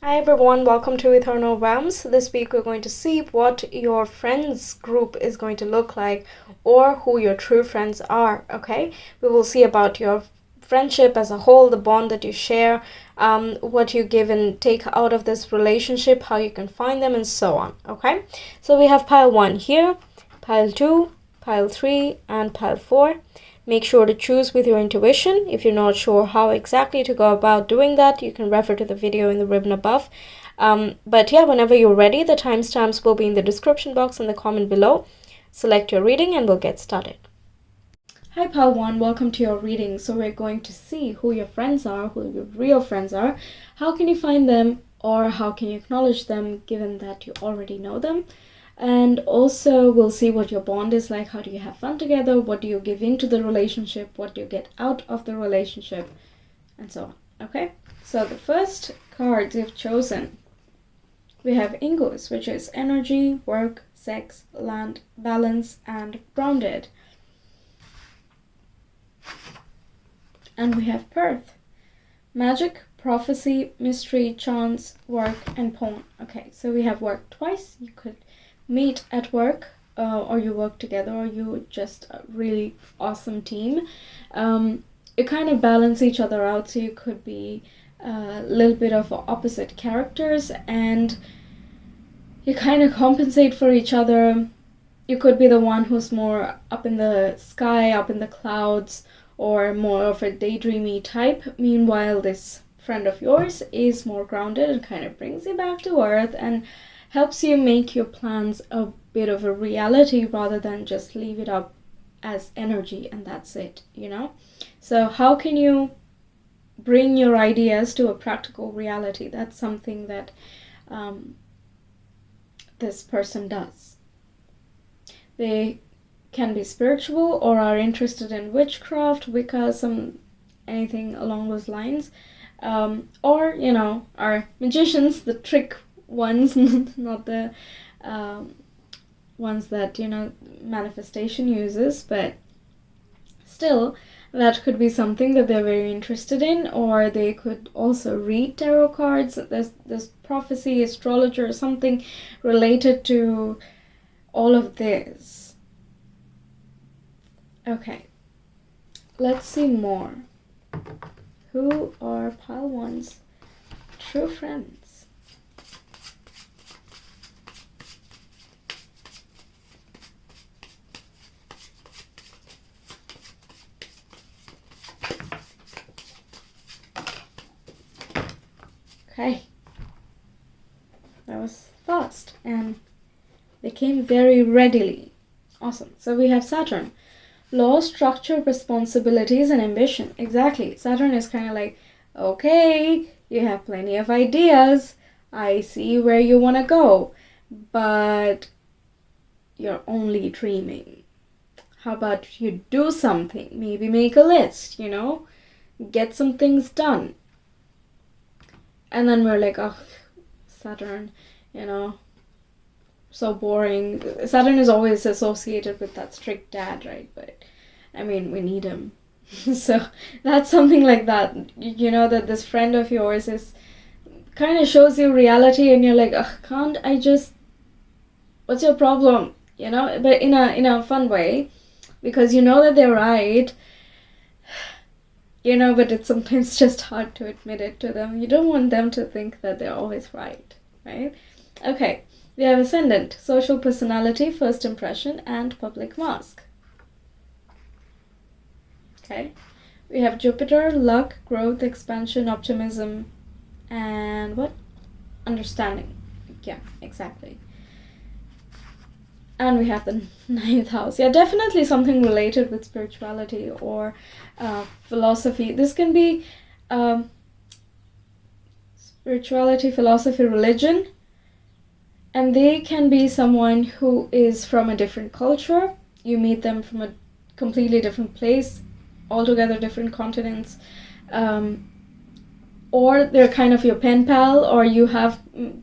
Hi everyone, welcome to Ethernal Realms. This week we're going to see what your friends group is going to look like or who your true friends are, okay? We will see about your friendship as a whole, the bond that you share, what you give and take out of this relationship, how you can find them, and so on, okay? So we have pile 1 here, pile 2, pile 3, and pile 4. Make sure to choose with your intuition. If you're not sure how exactly to go about doing that, you can refer to the video in the ribbon above. But yeah, whenever you're ready, the timestamps will be in the description box and the comment below. Select your reading and we'll get started. Hi pile 1, welcome to your reading. So we're going to see who your friends are, who your real friends are. How can you find them, or how can you acknowledge them given that you already know them? And also we'll see what your bond is like. How do you have fun together? What do you give into the relationship? What do you get out of the relationship? And so on. Okay, so the first cards you've chosen, we have Ingus, which is energy, work, sex, land, balance, and grounded. And we have Perth, magic, prophecy, mystery, chance, work, and pawn. Okay, so we have work twice. You could meet at work, or you work together, or you're just a really awesome team. You kind of balance each other out, so you could be a little bit of opposite characters and you kind of compensate for each other. You could be the one who's more up in the sky, up in the clouds, or more of a daydreamy type. Meanwhile, this friend of yours is more grounded and kind of brings you back to earth and helps you make your plans a bit of a reality rather than just leave it up as energy and that's it, you know? So how can you bring your ideas to a practical reality? That's something that this person does. They can be spiritual or are interested in witchcraft, Wicca, anything along those lines. Or, you know, are magicians, the trick ones, not the ones that, you know, manifestation uses, but still that could be something that they're very interested in. Or they could also read tarot cards. There's prophecy, astrologer, something related to all of this. Okay, let's see more. Who are pile 1's true friends? Okay, that was fast and they came very readily. Awesome. So we have Saturn, law, structure, responsibilities, and ambition. Exactly. Saturn is kind of like, okay, you have plenty of ideas. I see where you want to go, but you're only dreaming. How about you do something? Maybe make a list, you know, get some things done. And then we're like, oh, Saturn, you know, so boring. Saturn is always associated with that strict dad, right? But I mean, we need him. So that's something like that, you know, that this friend of yours is kind of shows you reality and you're like, oh, can't I just, what's your problem? You know, but in a fun way, because you know that they're right, you know, but it's sometimes just hard to admit it to them. You don't want them to think that they're always right? Okay, we have Ascendant, social personality, first impression, and public mask. Okay, we have Jupiter, luck, growth, expansion, optimism, and what? Understanding. Yeah, exactly. And we have the 9th house. Yeah, definitely something related with spirituality or philosophy. This can be spirituality, philosophy, religion. And they can be someone who is from a different culture. You meet them from a completely different place, altogether different continents. Or they're kind of your pen pal, or you have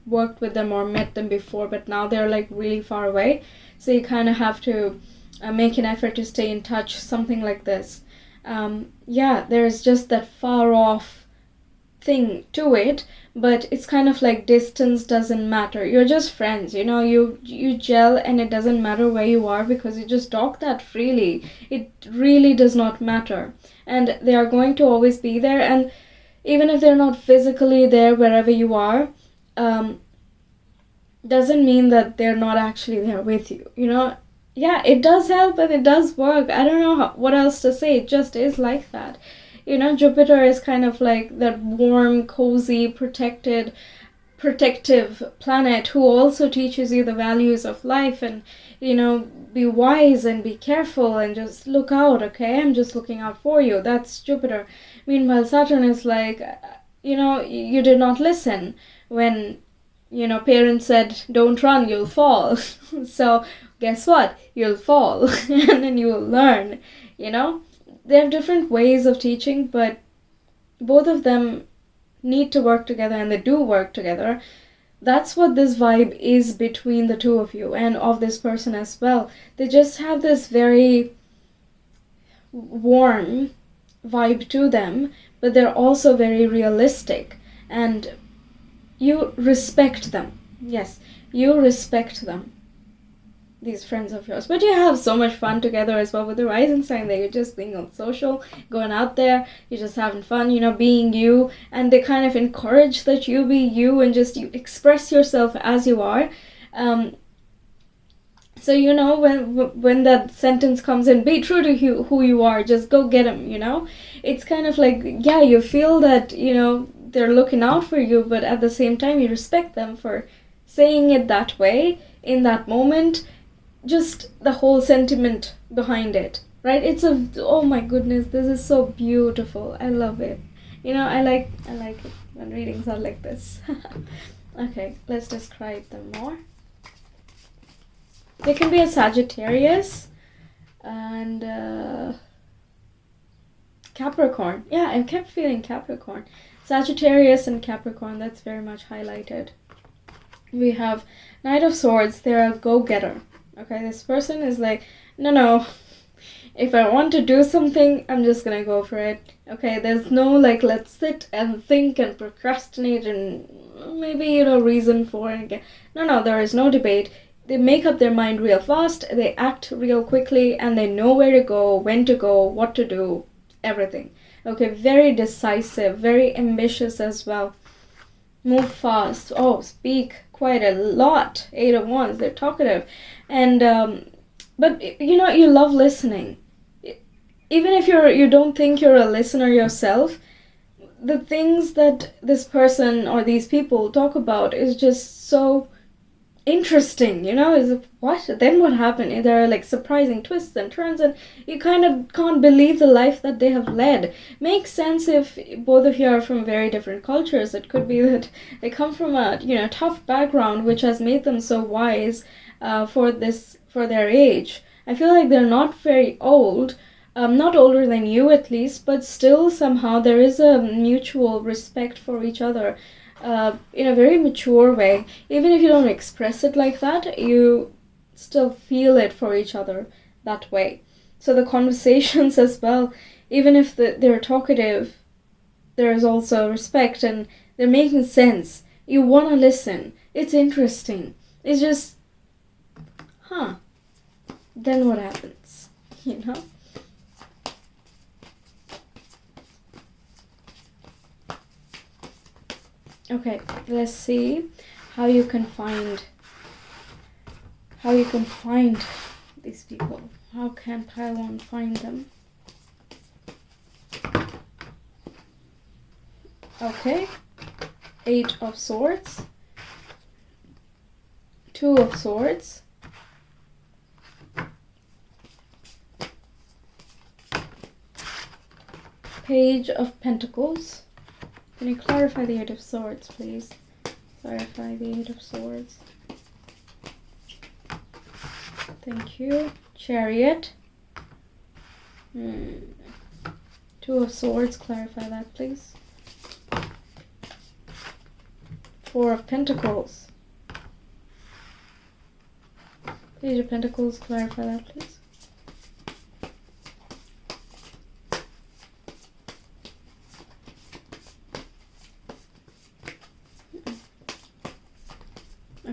worked with them or met them before, but now they're like really far away. So you kind of have to make an effort to stay in touch, something like this. Yeah, there's just that far off thing to it, but it's kind of like distance doesn't matter. You're just friends, you gel, and it doesn't matter where you are because you just talk that freely. It really does not matter, and they are going to always be there. And even if they're not physically there wherever you are, doesn't mean that they're not actually there with you. Yeah, it does help and it does work. I don't know what else to say. It just is like that. Jupiter is kind of like that warm, cozy, protective planet who also teaches you the values of life, and be wise and be careful and just look out. Okay, I'm just looking out for you. That's Jupiter. Meanwhile, Saturn is like, you did not listen when parents said don't run, you'll fall. So guess what, you'll fall. And then you will learn. They have different ways of teaching, but both of them need to work together, and they do work together. That's what this vibe is between the two of you, and of this person as well. They just have this very warm vibe to them, but they're also very realistic, and you respect them. Yes, you respect them, these friends of yours. But you have so much fun together as well with the rising sign, that you're just being on social, going out there, you're just having fun, being you, and they kind of encourage that you be you and just you express yourself as you are. So when that sentence comes in, be true to who you are, just go get them. It's kind of like, yeah, you feel that they're looking out for you, but at the same time you respect them for saying it that way in that moment. Just the whole sentiment behind it, right? Oh my goodness, this is so beautiful. I love it. I like it when readings are like this. Okay, let's describe them more. They can be a Sagittarius and Capricorn. Yeah, I kept feeling Capricorn. Sagittarius and Capricorn, that's very much highlighted. We have Knight of Swords. They're a go-getter. Okay, this person is like, no, if I want to do something, I'm just gonna go for it. Okay, there's no like, let's sit and think and procrastinate and maybe reason for it again. No, there is no debate. They make up their mind real fast, they act real quickly, and they know where to go, when to go, what to do, everything. Okay, very decisive, very ambitious as well. Move fast. Oh, speak quite a lot. 8 of Wands, they're talkative. And but you love listening. Even if you don't think you're a listener yourself, the things that this person or these people talk about is just so interesting. Is what then what happened? There are like surprising twists and turns, and you kind of can't believe the life that they have led. Makes sense if both of you are from very different cultures. It could be that they come from a tough background, which has made them so wise for their age. I feel like they're not very old, not older than you at least, but still somehow there is a mutual respect for each other. In a very mature way. Even if you don't express it like that, you still feel it for each other that way. So the conversations as well, even if they're talkative, there is also respect and they're making sense. You want to listen. It's interesting. It's just, then what happens? Okay, let's see how you can find these people. How can Pylon find them? Okay, 8 of Swords, 2 of Swords, Page of Pentacles. Can you clarify the 8 of Swords, please? Clarify the 8 of Swords. Thank you. Chariot. 2 of Swords, clarify that, please. 4 of Pentacles. Page of Pentacles, clarify that, please.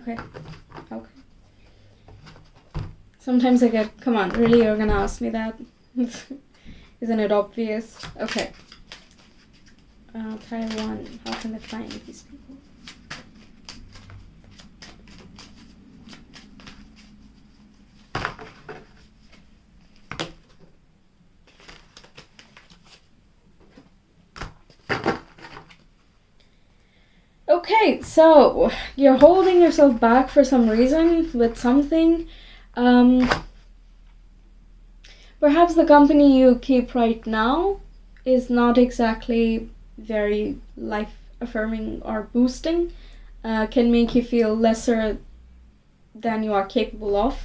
Okay. Sometimes I get, come on, really, you're gonna ask me that? Isn't it obvious? Okay. Pile 1, how can they find these people? Okay, so you're holding yourself back for some reason with something. Perhaps the company you keep right now is not exactly very life-affirming or boosting. Can make you feel lesser than you are capable of,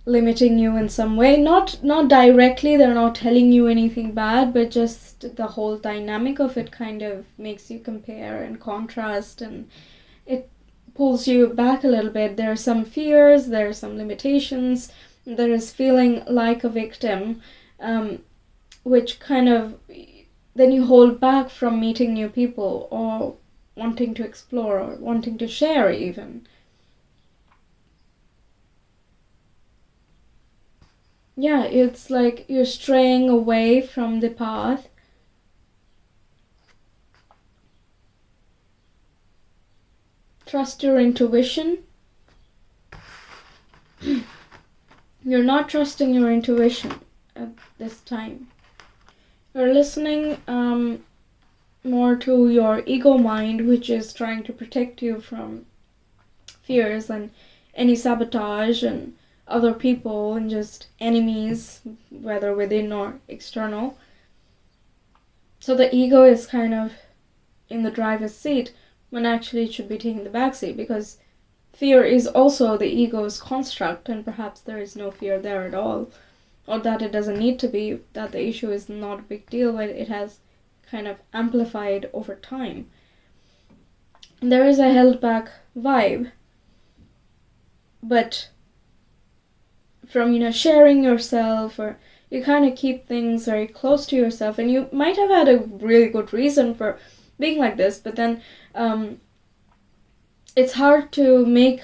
limiting you in some way. Not directly, they're not telling you anything bad, but just the whole dynamic of it kind of makes you compare and contrast, and it pulls you back a little bit. There are some fears, there are some limitations, there is feeling like a victim, which kind of then you hold back from meeting new people or wanting to explore or wanting to share even. Yeah, it's like you're straying away from the path. Trust your intuition. You're not trusting your intuition at this time. You're listening more to your ego mind, which is trying to protect you from fears and any sabotage and other people and just enemies, whether within or external. So the ego is kind of in the driver's seat when actually it should be taking the back seat, because fear is also the ego's construct, and perhaps there is no fear there at all, or that it doesn't need to be, that the issue is not a big deal, but it has kind of amplified over time. There is a held back vibe, but from sharing yourself, or you kind of keep things very close to yourself, and you might have had a really good reason for being like this, but then it's hard to make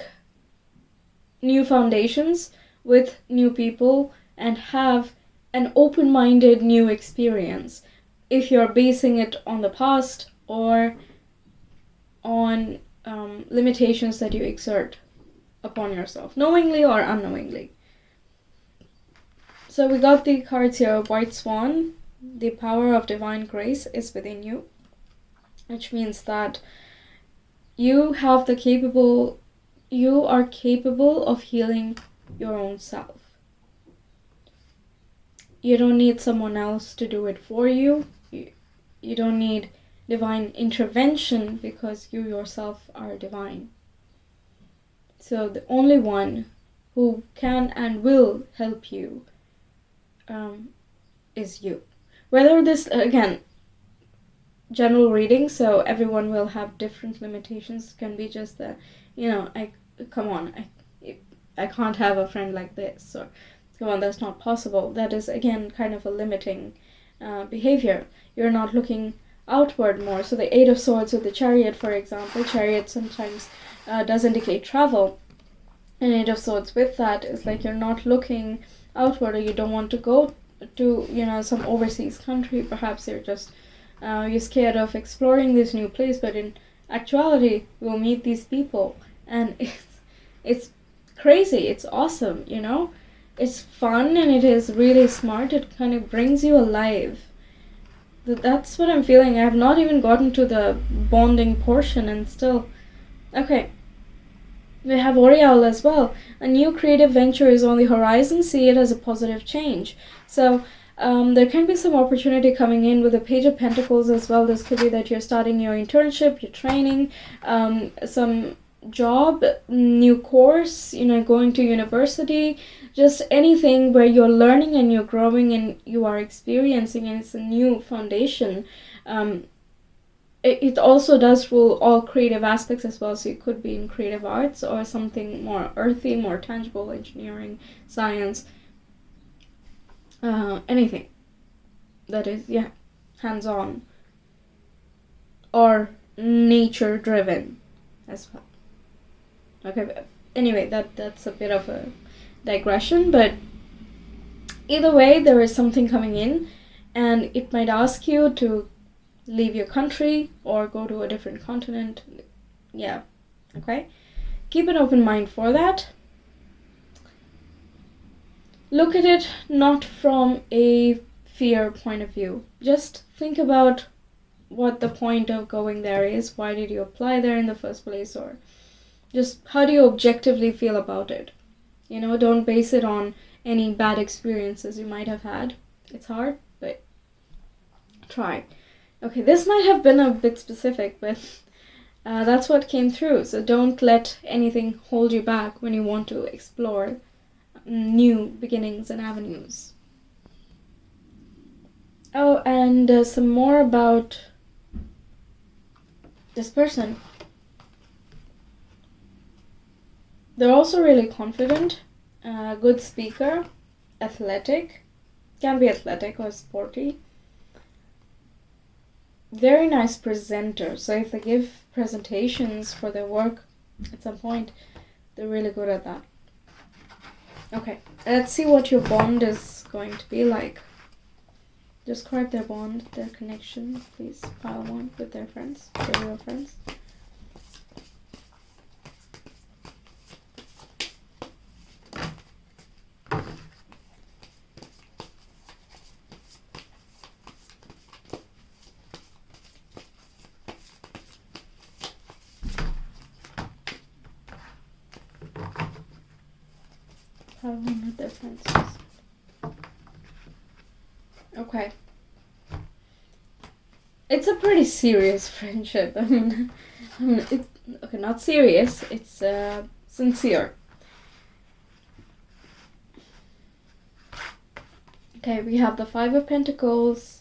new foundations with new people and have an open-minded new experience if you're basing it on the past or on limitations that you exert upon yourself, knowingly or unknowingly. So we got the cards here. White Swan, the power of divine grace is within you, which means that you are capable of healing your own self. You don't need someone else to do it for you. You don't need divine intervention, because you yourself are divine. So the only one who can and will help you is you. Whether this, again, general reading, so everyone will have different limitations. Can be just that, I can't have a friend like this, or come on, that's not possible. That is, again, kind of a limiting behavior. You're not looking outward more. So the Eight of Swords with the Chariot, for example, Chariot sometimes does indicate travel. And Eight of Swords with that is like you're not looking outward, or you don't want to go to some overseas country. Perhaps you're scared of exploring this new place, but in actuality you'll meet these people, and it's crazy, it's awesome, it's fun, and it is really smart. It kind of brings you alive. That's what I'm feeling. I have not even gotten to the bonding portion, and still. Okay, we have Oriole as well. A new creative venture is on the horizon. See it as a positive change. So there can be some opportunity coming in with the Page of Pentacles as well. This could be that you're starting your internship, your training, some job, new course, going to university, just anything where you're learning and you're growing and you are experiencing, and it's a new foundation. It also does rule all creative aspects as well, so you could be in creative arts or something more earthy, more tangible, engineering, science, anything that is, hands-on or nature-driven as well. Okay, but anyway, that's a bit of a digression, but either way, there is something coming in, and it might ask you to leave your country or go to a different continent. Yeah, okay? Keep an open mind for that. Look at it not from a fear point of view. Just think about what the point of going there is. Why did you apply there in the first place? Or just how do you objectively feel about it? You know, don't base it on any bad experiences you might have had. It's hard, but try. Okay, this might have been a bit specific, but that's what came through. So don't let anything hold you back when you want to explore new beginnings and avenues. Oh, and some more about this person. They're also really confident, good speaker, athletic, can be athletic or sporty. Very nice presenter. So if they give presentations for their work at some point, they're really good at that. Okay, let's see what your bond is going to be like. Describe their bond, their connection, please. Pile 1 with their friends, their real friends. Pile 1 with their friends. Okay. It's a pretty serious friendship. I mean, it's, okay, not serious, it's sincere. Okay, we have the 5 of Pentacles,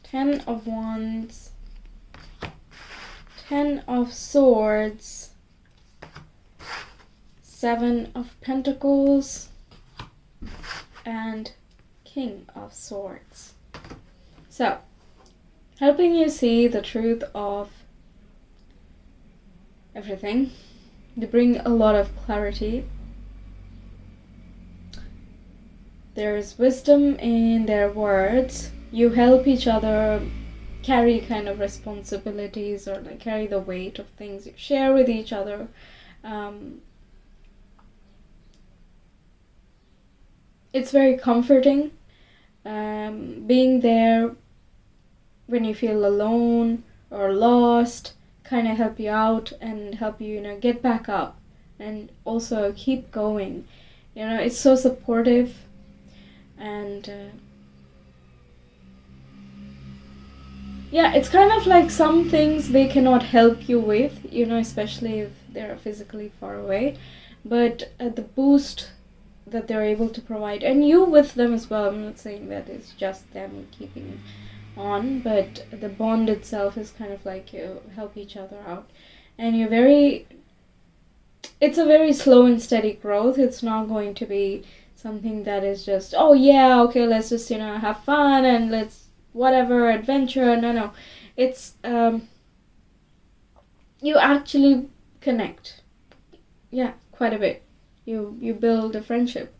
10 of Wands, 10 of Swords, 7 of Pentacles, and King of Swords. So, helping you see the truth of everything. They bring a lot of clarity. There is wisdom in their words. You help each other carry kind of responsibilities, or like carry the weight of things. You share with each other. It's very comforting. Being there when you feel alone or lost, kind of help you out and help you, get back up and also keep going. It's so supportive, and yeah, it's kind of like some things they cannot help you with, especially if they're physically far away, but the boost that they're able to provide, and you with them as well. I'm not saying that it's just them keeping on, but the bond itself is kind of like you help each other out, and it's a very slow and steady growth. It's not going to be something that is just, oh yeah, okay, let's just have fun and let's whatever adventure. No, it's you actually connect, yeah, quite a bit. You build a friendship,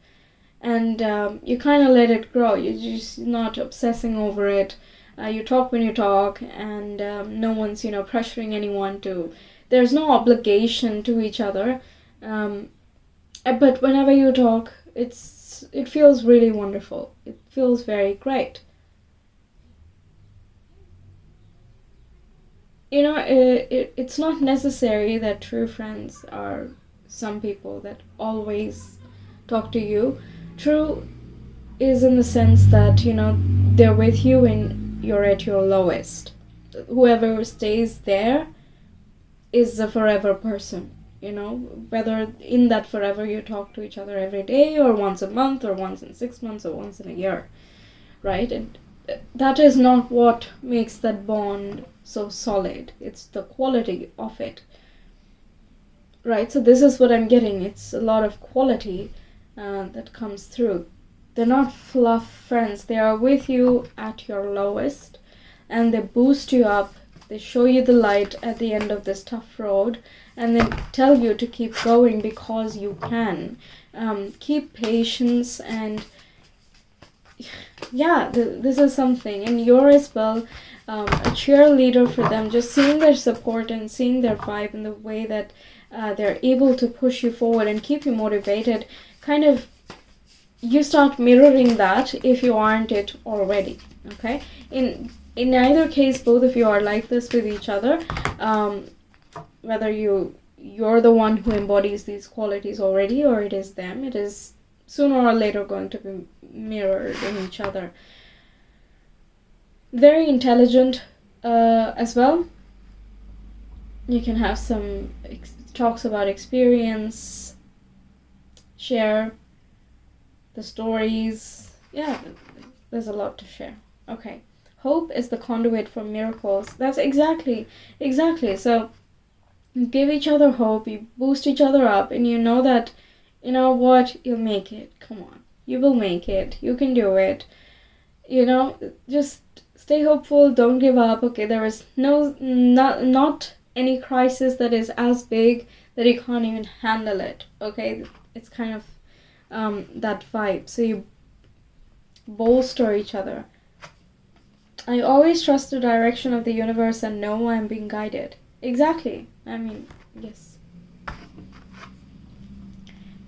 and you kind of let it grow. You're just not obsessing over it. You talk when you talk, and no one's pressuring anyone to. There's no obligation to each other, but whenever you talk, it feels really wonderful. It feels very great. It's not necessary that true friends are some people that always talk to you. True is in the sense that they're with you when you're at your lowest. Whoever stays there is a forever person. Whether in that forever you talk to each other every day, or once a month, or once in 6 months, or once in a year, right? And that is not what makes that bond so solid. It's the quality of it. Right, so this is what I'm getting. It's a lot of quality that comes through. They're not fluff friends. They are with you at your lowest, and they boost you up They show you the light at the end of this tough road, and then tell you to keep going because you can. Keep patience, and yeah, this is something. And you're as well a cheerleader for them, just seeing their support and seeing their vibe and the way that they're able to push you forward and keep you motivated. Kind of, you start mirroring that if you aren't it already. Okay, in either case, both of you are like this with each other. Whether you're the one who embodies these qualities already, or it is them, it is sooner or later going to be mirrored in each other. Very intelligent as well. You can have some talks about experience, share the stories. Yeah, there's a lot to share. Okay. Hope is the conduit for miracles. That's exactly. So you give each other hope, you boost each other up, and you know that, you know what, you'll make it. Come on. You will make it. You can do it. You know, just stay hopeful. Don't give up. Okay, there is not any crisis that is as big that you can't even handle it. Okay, it's kind of that vibe. So you bolster each other. I always trust the direction of the universe and know I'm being guided. Exactly. I mean, yes.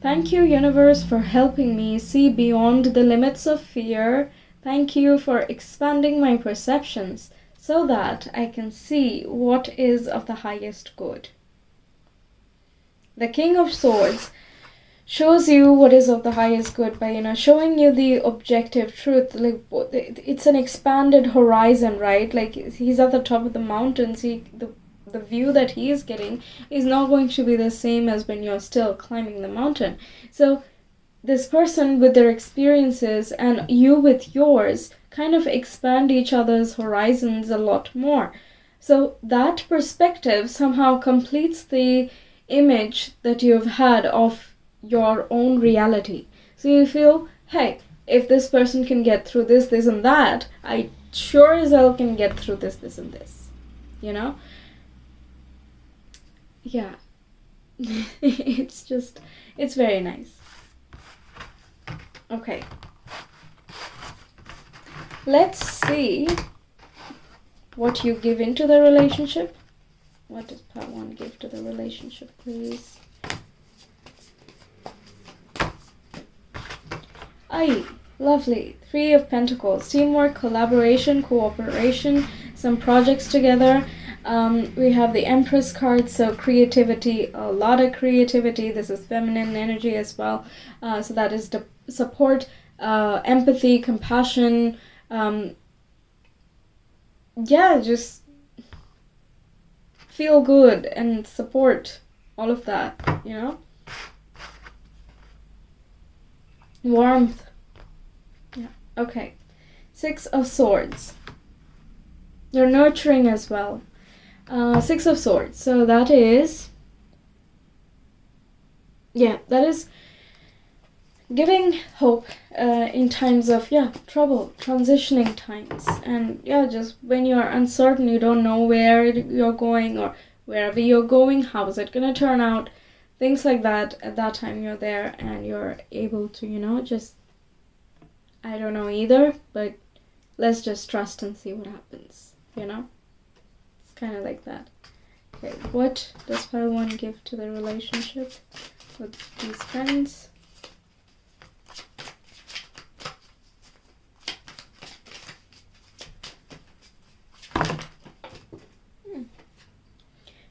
Thank you, universe, for helping me see beyond the limits of fear. Thank you for expanding my perceptions so that I can see what is of the highest good. The King of Swords shows you what is of the highest good by, showing you the objective truth. Like, it's an expanded horizon, right? Like, he's at the top of the mountains. The view that he is getting is not going to be the same as when you're still climbing the mountain. So this person with their experiences and you with yours kind of expand each other's horizons a lot more. So that perspective somehow completes the image that you've had of your own reality. So you feel, hey, if this person can get through this, this and that, I sure as hell can get through this, this and this. Yeah. It's very nice. Okay. Let's see what you give into the relationship. What does part 1 give to the relationship, please? Aye, lovely. 3 of Pentacles. Teamwork, collaboration, cooperation, some projects together. We have the Empress card, so creativity, a lot of creativity. This is feminine energy as well. So that is the support, empathy, compassion. Just feel good and support all of that, Warmth. Yeah, okay. 6 of Swords. You're nurturing as well. 6 of Swords. So that is giving hope in times of trouble, transitioning times, and just when you're uncertain, you don't know where you're going, or wherever you're going, how is it gonna turn out, things like that. At that time, you're there and you're able to just, I don't know either, but let's just trust and see what happens. It's kind of like that. Okay, what does pile 1 give to the relationship with these friends?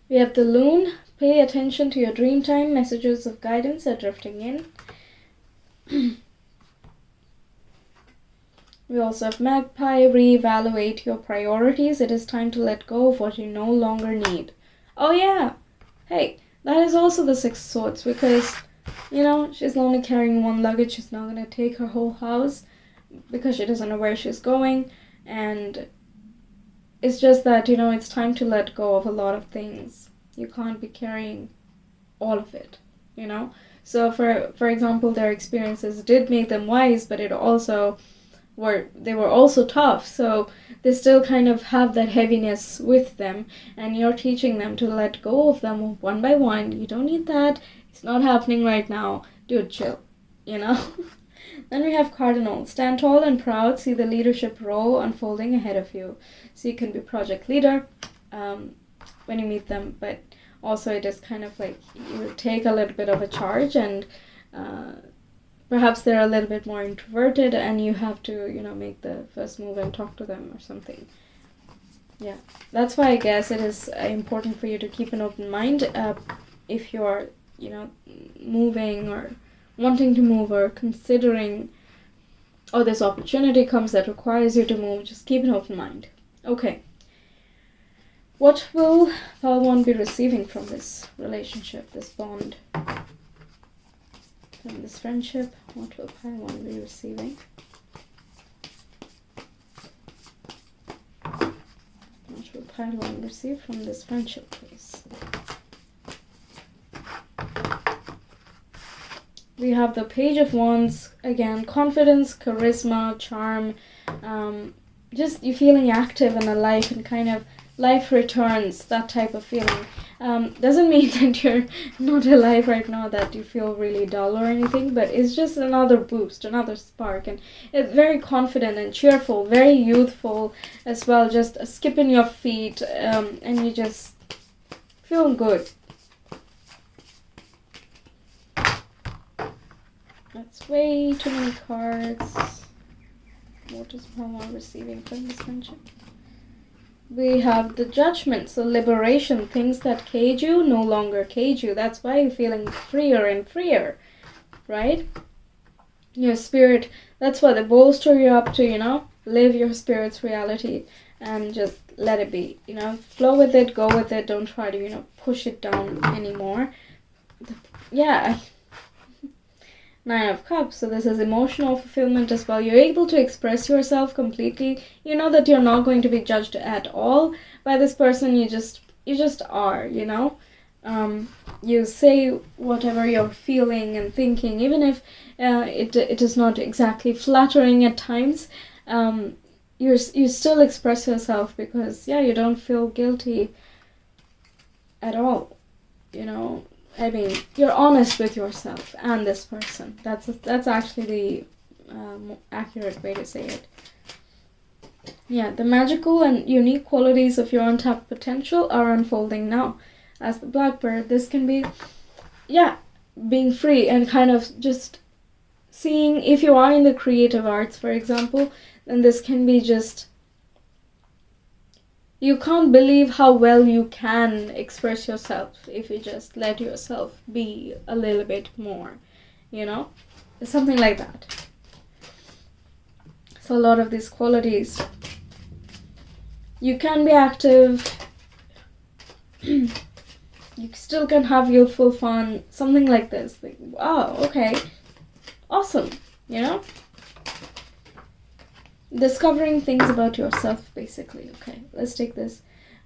We have the Loon. Pay attention to your dream time. Messages of guidance are drifting in. We also have Magpie. Reevaluate your priorities. It is time to let go of what you no longer need. Oh yeah. Hey, that is also the 6 of Swords, because, she's only carrying 1 luggage. She's not going to take her whole house because she doesn't know where she's going. And it's just that, it's time to let go of a lot of things. You can't be carrying all of it, So for example, their experiences did make them wise, but it also they were also tough, so they still kind of have that heaviness with them, and you're teaching them to let go of them one by one. You don't need that. It's not happening right now. Dude, chill. You know? Then we have Cardinal. Stand tall and proud. See the leadership role unfolding ahead of you. So you can be project leader when you meet them, but also it is kind of like you take a little bit of a charge, and perhaps they're a little bit more introverted, and you have to, make the first move and talk to them or something. Yeah, that's why I guess it is important for you to keep an open mind if you're, moving or wanting to move or considering, this opportunity comes that requires you to move. Just keep an open mind. Okay. What will Pile 1 be receiving from this relationship, this bond? From this friendship, what will Pile 1 be receiving? What will Pile 1 receive from this friendship, please? We have the Page of Wands, again, confidence, charisma, charm, just you feeling active and alive, and kind of life returns, that type of feeling. Doesn't mean that you're not alive right now, that you feel really dull or anything, but it's just another boost, another spark, and it's very confident and cheerful, very youthful as well, just skipping your feet, and you just feel good. That's way too many cards. What is Palma receiving from this friendship? We have the Judgment, so liberation. Things that cage you no longer cage you. That's why you're feeling freer and freer, right? Your spirit, that's why they bolster you up to, live your spirit's reality and just let it be. Flow with it, go with it. Don't try to, push it down anymore. Yeah. 9 of Cups, so this is emotional fulfillment as well. You're able to express yourself completely. You know that you're not going to be judged at all by this person. You just are, you say whatever you're feeling and thinking, even if it is not exactly flattering at times. You still express yourself because, you don't feel guilty at all, I mean, you're honest with yourself and this person. That's actually the accurate way to say it. Yeah, the magical and unique qualities of your untapped potential are unfolding now. As the Blackbird, this can be, being free and kind of just seeing, if you are in the creative arts, for example, then this can be just, you can't believe how well you can express yourself if you just let yourself be a little bit more, something like that. So a lot of these qualities, you can be active, you still can have youthful fun, something like this. Like, wow, okay, awesome, discovering things about yourself, basically. Okay, let's take this.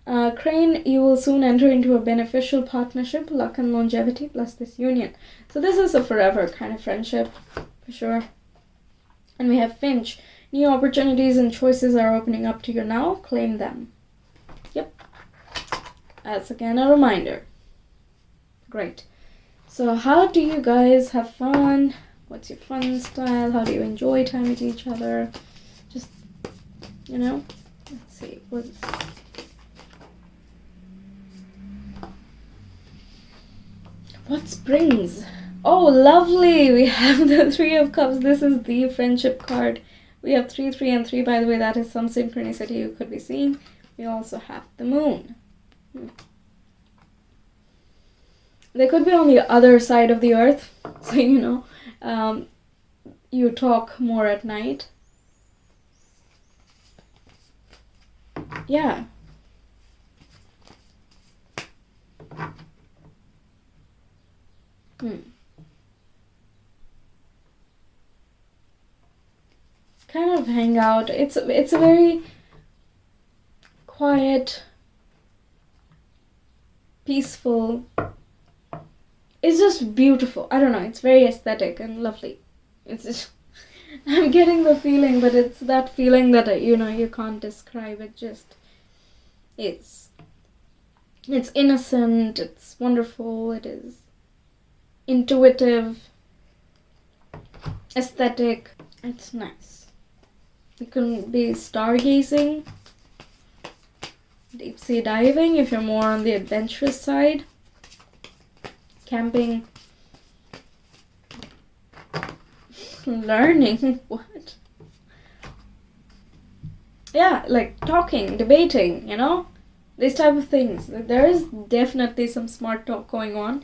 Crane, you will soon enter into a beneficial partnership, luck and longevity, plus this union. So this is a forever kind of friendship, for sure. And we have Finch. New opportunities and choices are opening up to you now. Claim them. Yep. That's again a reminder. Great. So how do you guys have fun? What's your fun style? How do you enjoy time with each other? Just, let's see, what springs? Oh, lovely! We have the 3 of Cups. This is the friendship card. We have 3, 3, and 3. By the way, that is some synchronicity you could be seeing. We also have the Moon. They could be on the other side of the earth, so you talk more at night. Yeah. Kind of hang out. It's a very quiet, peaceful. It's just beautiful. I don't know. It's very aesthetic and lovely. It's just, I'm getting the feeling, but it's that feeling that, you can't describe. It just is. It's innocent, it's wonderful, it is intuitive, aesthetic. It's nice. You can be stargazing, deep sea diving if you're more on the adventurous side, camping, learning. What? Yeah, like talking, debating, these type of things. There is definitely some smart talk going on.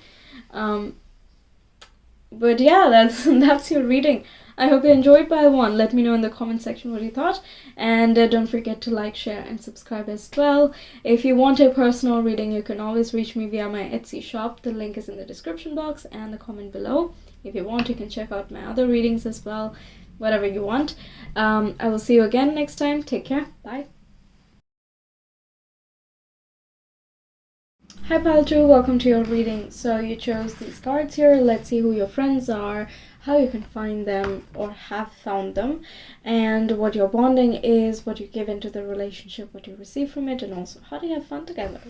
But yeah, that's your reading. I hope you enjoyed pile 1. Let me know in the comment section what you thought. And don't forget to like, share, and subscribe as well. If you want a personal reading, you can always reach me via my Etsy shop. The link is in the description box and the comment below. If you want, you can check out my other readings as well. Whatever you want. I will see you again next time. Take care. Bye. Hi Pile 2, welcome to your reading. So you chose these cards here. Let's see who your friends are, how you can find them or have found them, and what your bonding is, what you give into the relationship, what you receive from it, and also how do you have fun together.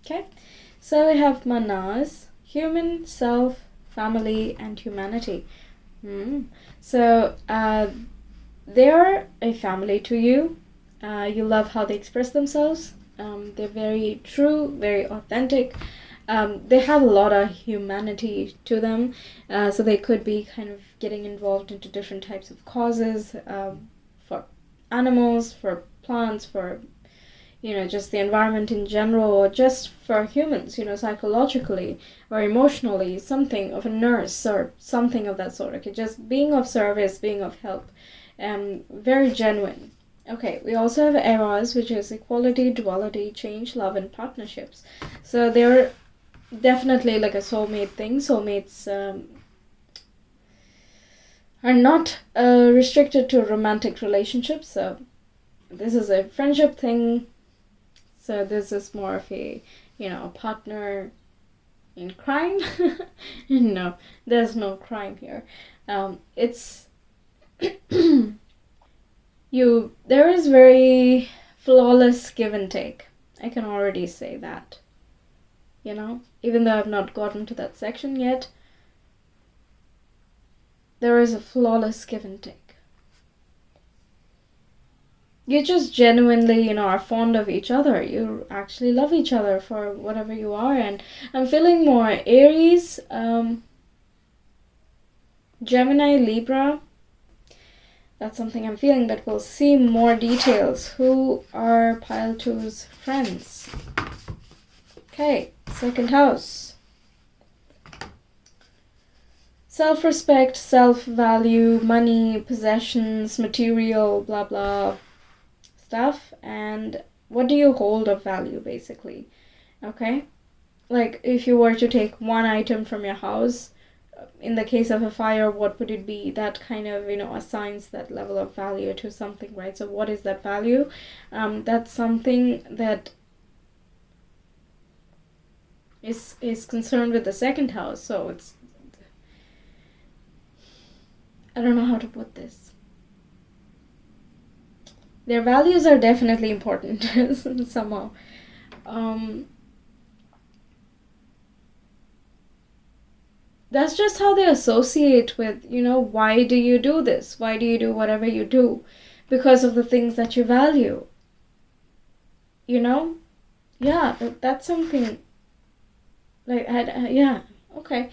Okay, so we have Manas, human, self, family, and humanity. So they're a family to you. You love how they express themselves. They're very true, very authentic. They have a lot of humanity to them, so they could be kind of getting involved into different types of causes, for animals, for plants, for just the environment in general, or just for humans, psychologically or emotionally, something of a nurse or something of that sort. Okay, just being of service, being of help, very genuine. Okay, we also have eros, which is equality, duality, change, love, and partnerships. So they're definitely like a soulmate thing. Soulmates are not restricted to romantic relationships. So this is a friendship thing. So this is more of a, partner in crime. No, there's no crime here. It's... there is very flawless give and take. I can already say that. Even though I've not gotten to that section yet, there is a flawless give and take. You just genuinely, are fond of each other. You actually love each other for whatever you are. And I'm feeling more Aries, Gemini, Libra. That's something I'm feeling, but we'll see more details. Who are Pile 2's friends? Okay, second house. Self-respect, self-value, money, possessions, material, blah, blah stuff. And what do you hold of value, basically? Okay? Like, if you were to take one item from your house, in the case of a fire, what would it be? That kind of, assigns that level of value to something, right? So what is that value? That's something that is concerned with the second house. So it's... I don't know how to put this. Their values are definitely important somehow. That's just how they associate with, why do you do this? Why do you do whatever you do? Because of the things that you value. Yeah, that's something. Like, yeah, okay.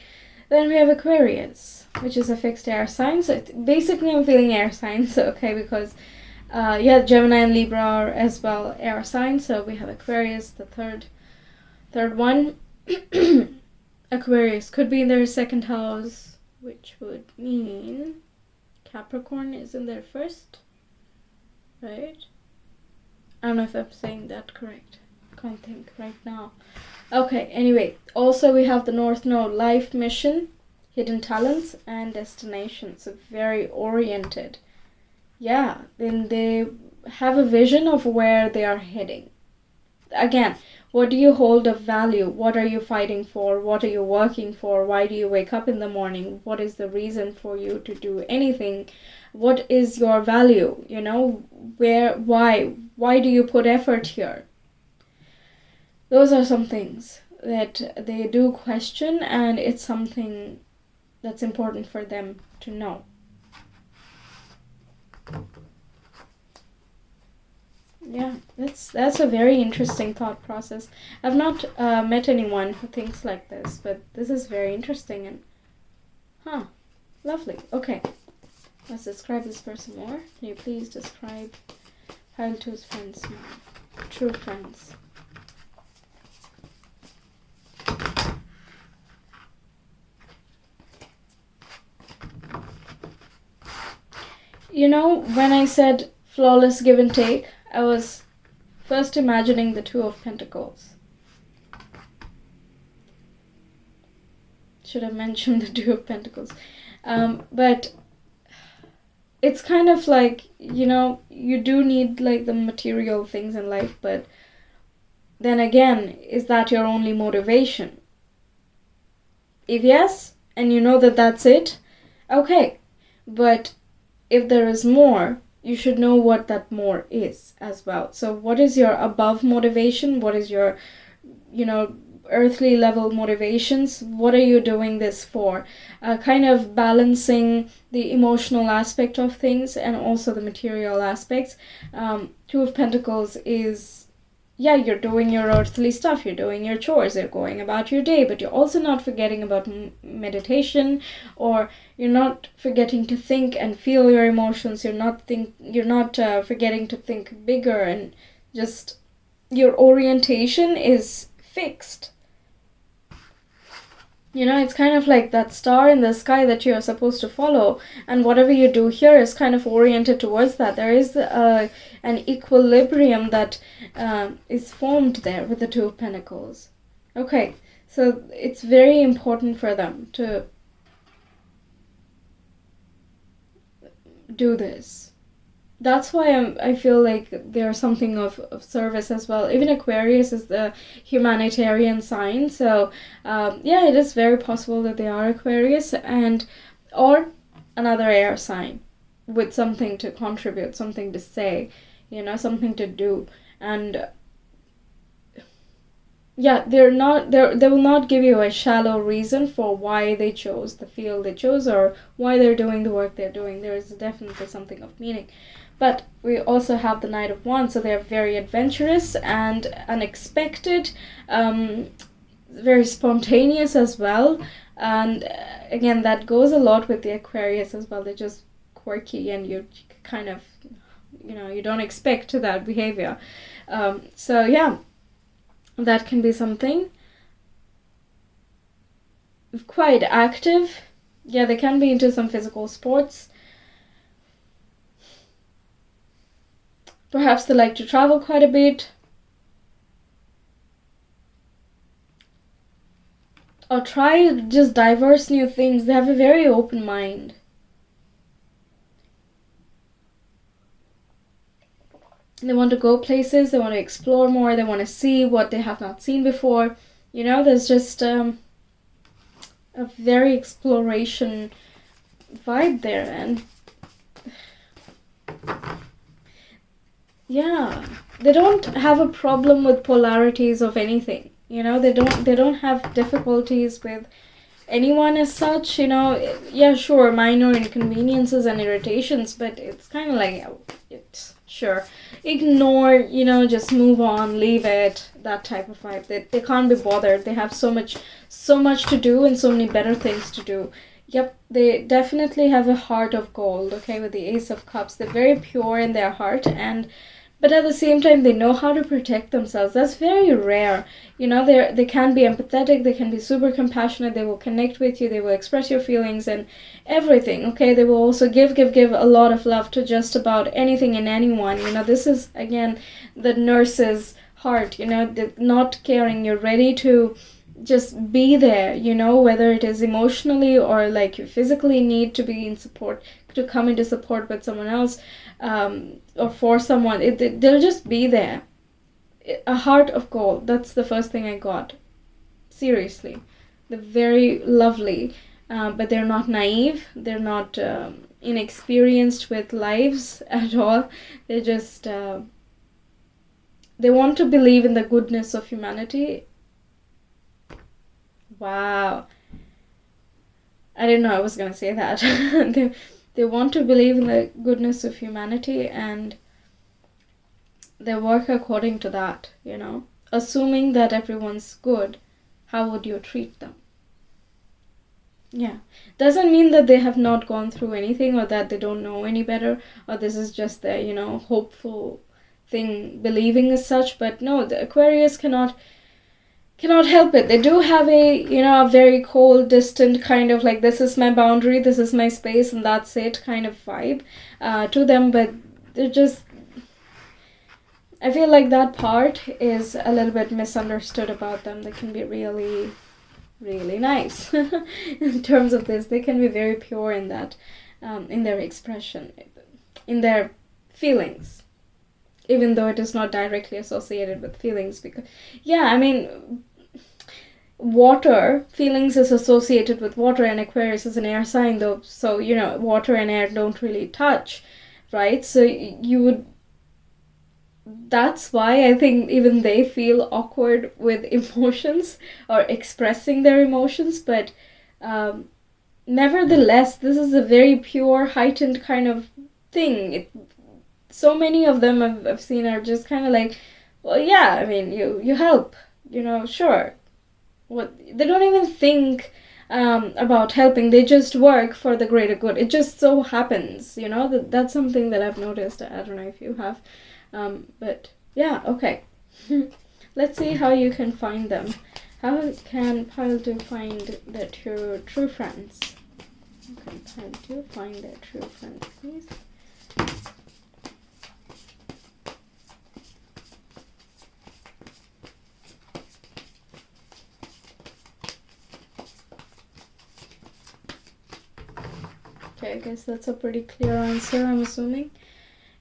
Then we have Aquarius, which is a fixed air sign. So basically I'm feeling air signs, okay, because Gemini and Libra are as well air signs. So we have Aquarius, the third one. Aquarius could be in their second house, which would mean Capricorn is in their first, right? I don't know if I'm saying that correct. Can't think right now. Okay, anyway, also we have the North Node, life mission, hidden talents, and destination. So very oriented. Yeah, then they have a vision of where they are heading. Again, what do you hold of value? What are you fighting for? What are you working for? Why do you wake up in the morning? What is the reason for you to do anything? what is your value, you know, why do you put effort here? Those are some things that they do question, and it's something that's important for them to know. Yeah, that's a very interesting thought process. I've not met anyone who thinks like this, but this is very interesting. And lovely. Okay, let's describe this person more. Can you please describe Hailto's friends more? True friends. You know, when I said flawless give and take, I was first imagining the Two of Pentacles. Should have mentioned the Two of Pentacles. But it's kind of like, you know, you do need like the material things in life, but then again, is that your only motivation? If yes, and you know that that's it, okay. But if there is more, you should know what that more is as well. So what is your above motivation? What is your, you know, earthly level motivations? What are you doing this for? Kind of balancing the emotional aspect of things and also the material aspects. Two of Pentacles is, yeah, you're doing your earthly stuff, you're doing your chores, you're going about your day, but you're also not forgetting about meditation, or you're not forgetting to think and feel your emotions. You're not forgetting to think bigger, and just your orientation is fixed. You know, it's kind of like that star in the sky that you're supposed to follow, and whatever you do here is kind of oriented towards that. There is an equilibrium that is formed there with the Two of Pentacles. Okay, so it's very important for them to do this. That's why I feel like they're something of service as well. Even Aquarius is the humanitarian sign, so yeah, it is very possible that they are Aquarius, or another air sign with something to contribute, something to say, you know, something to do. And yeah, they will not give you a shallow reason for why they chose the field they chose or why they're doing the work they're doing. There is definitely something of meaning. But we also have the Knight of Wands, so they're very adventurous and unexpected, very spontaneous as well. And again, that goes a lot with the Aquarius as well. They're just quirky, and you kind of, you know, you don't expect that behavior. So yeah, that can be something. Quite active. Yeah, they can be into some physical sports. Perhaps they like to travel quite a bit. Or try just diverse new things. They have a very open mind. They want to go places, they want to explore more, they want to see what they have not seen before. You know, there's just a very exploration vibe there. And yeah, they don't have a problem with polarities of anything. You know, they don't have difficulties with anyone as such. You know, yeah, sure, minor inconveniences and irritations, but it's kind of like, it's sure, ignore, you know, just move on, leave it, that type of vibe. They can't be bothered. They have so much to do and so many better things to do. Yep, they definitely have a heart of gold, okay, with the Ace of Cups. They're very pure in their heart, but at the same time, they know how to protect themselves. That's very rare. You know, they can be empathetic, they can be super compassionate, they will connect with you, they will express your feelings and everything, okay? They will also give a lot of love to just about anything and anyone. You know, this is, again, the nurse's heart, you know, not caring. You're ready to just be there, you know, whether it is emotionally or like you physically need to be in support, to come into support with someone else, or for someone. They'll just be there. A heart of gold. That's the first thing I got. Seriously. They're very lovely, but they're not naive. They're not inexperienced with lives at all. They just they want to believe in the goodness of humanity. Wow. I didn't know I was going to say that. They want to believe in the goodness of humanity, and they work according to that, you know. Assuming that everyone's good, how would you treat them? Yeah. Doesn't mean that they have not gone through anything, or that they don't know any better, or this is just their, you know, hopeful thing, believing as such. But no, the Aquarius cannot help it. They do have a, you know, a very cold, distant kind of like, this is my boundary, this is my space, and that's it kind of vibe to them. But they're just, I feel like that part is a little bit misunderstood about them. They can be really, really nice in terms of this. They can be very pure in that, in their expression, in their feelings, even though it is not directly associated with feelings. Because, yeah, I mean, water, feelings is associated with water, and Aquarius is an air sign though, so, you know, water and air don't really touch, right? So you would, that's why I think even they feel awkward with emotions or expressing their emotions. But nevertheless, this is a very pure, heightened kind of thing. So many of them I've seen are just kind of like, well, yeah, I mean, you help, you know, sure. What, they don't even think about helping. They just work for the greater good. It just so happens, you know, that's something that I've noticed. I don't know if you have, but yeah, okay. Let's see how you can find them. How can Pile 2 find their true friends? How can Pile 2 find their true friends, please? Okay, I guess that's a pretty clear answer, I'm assuming.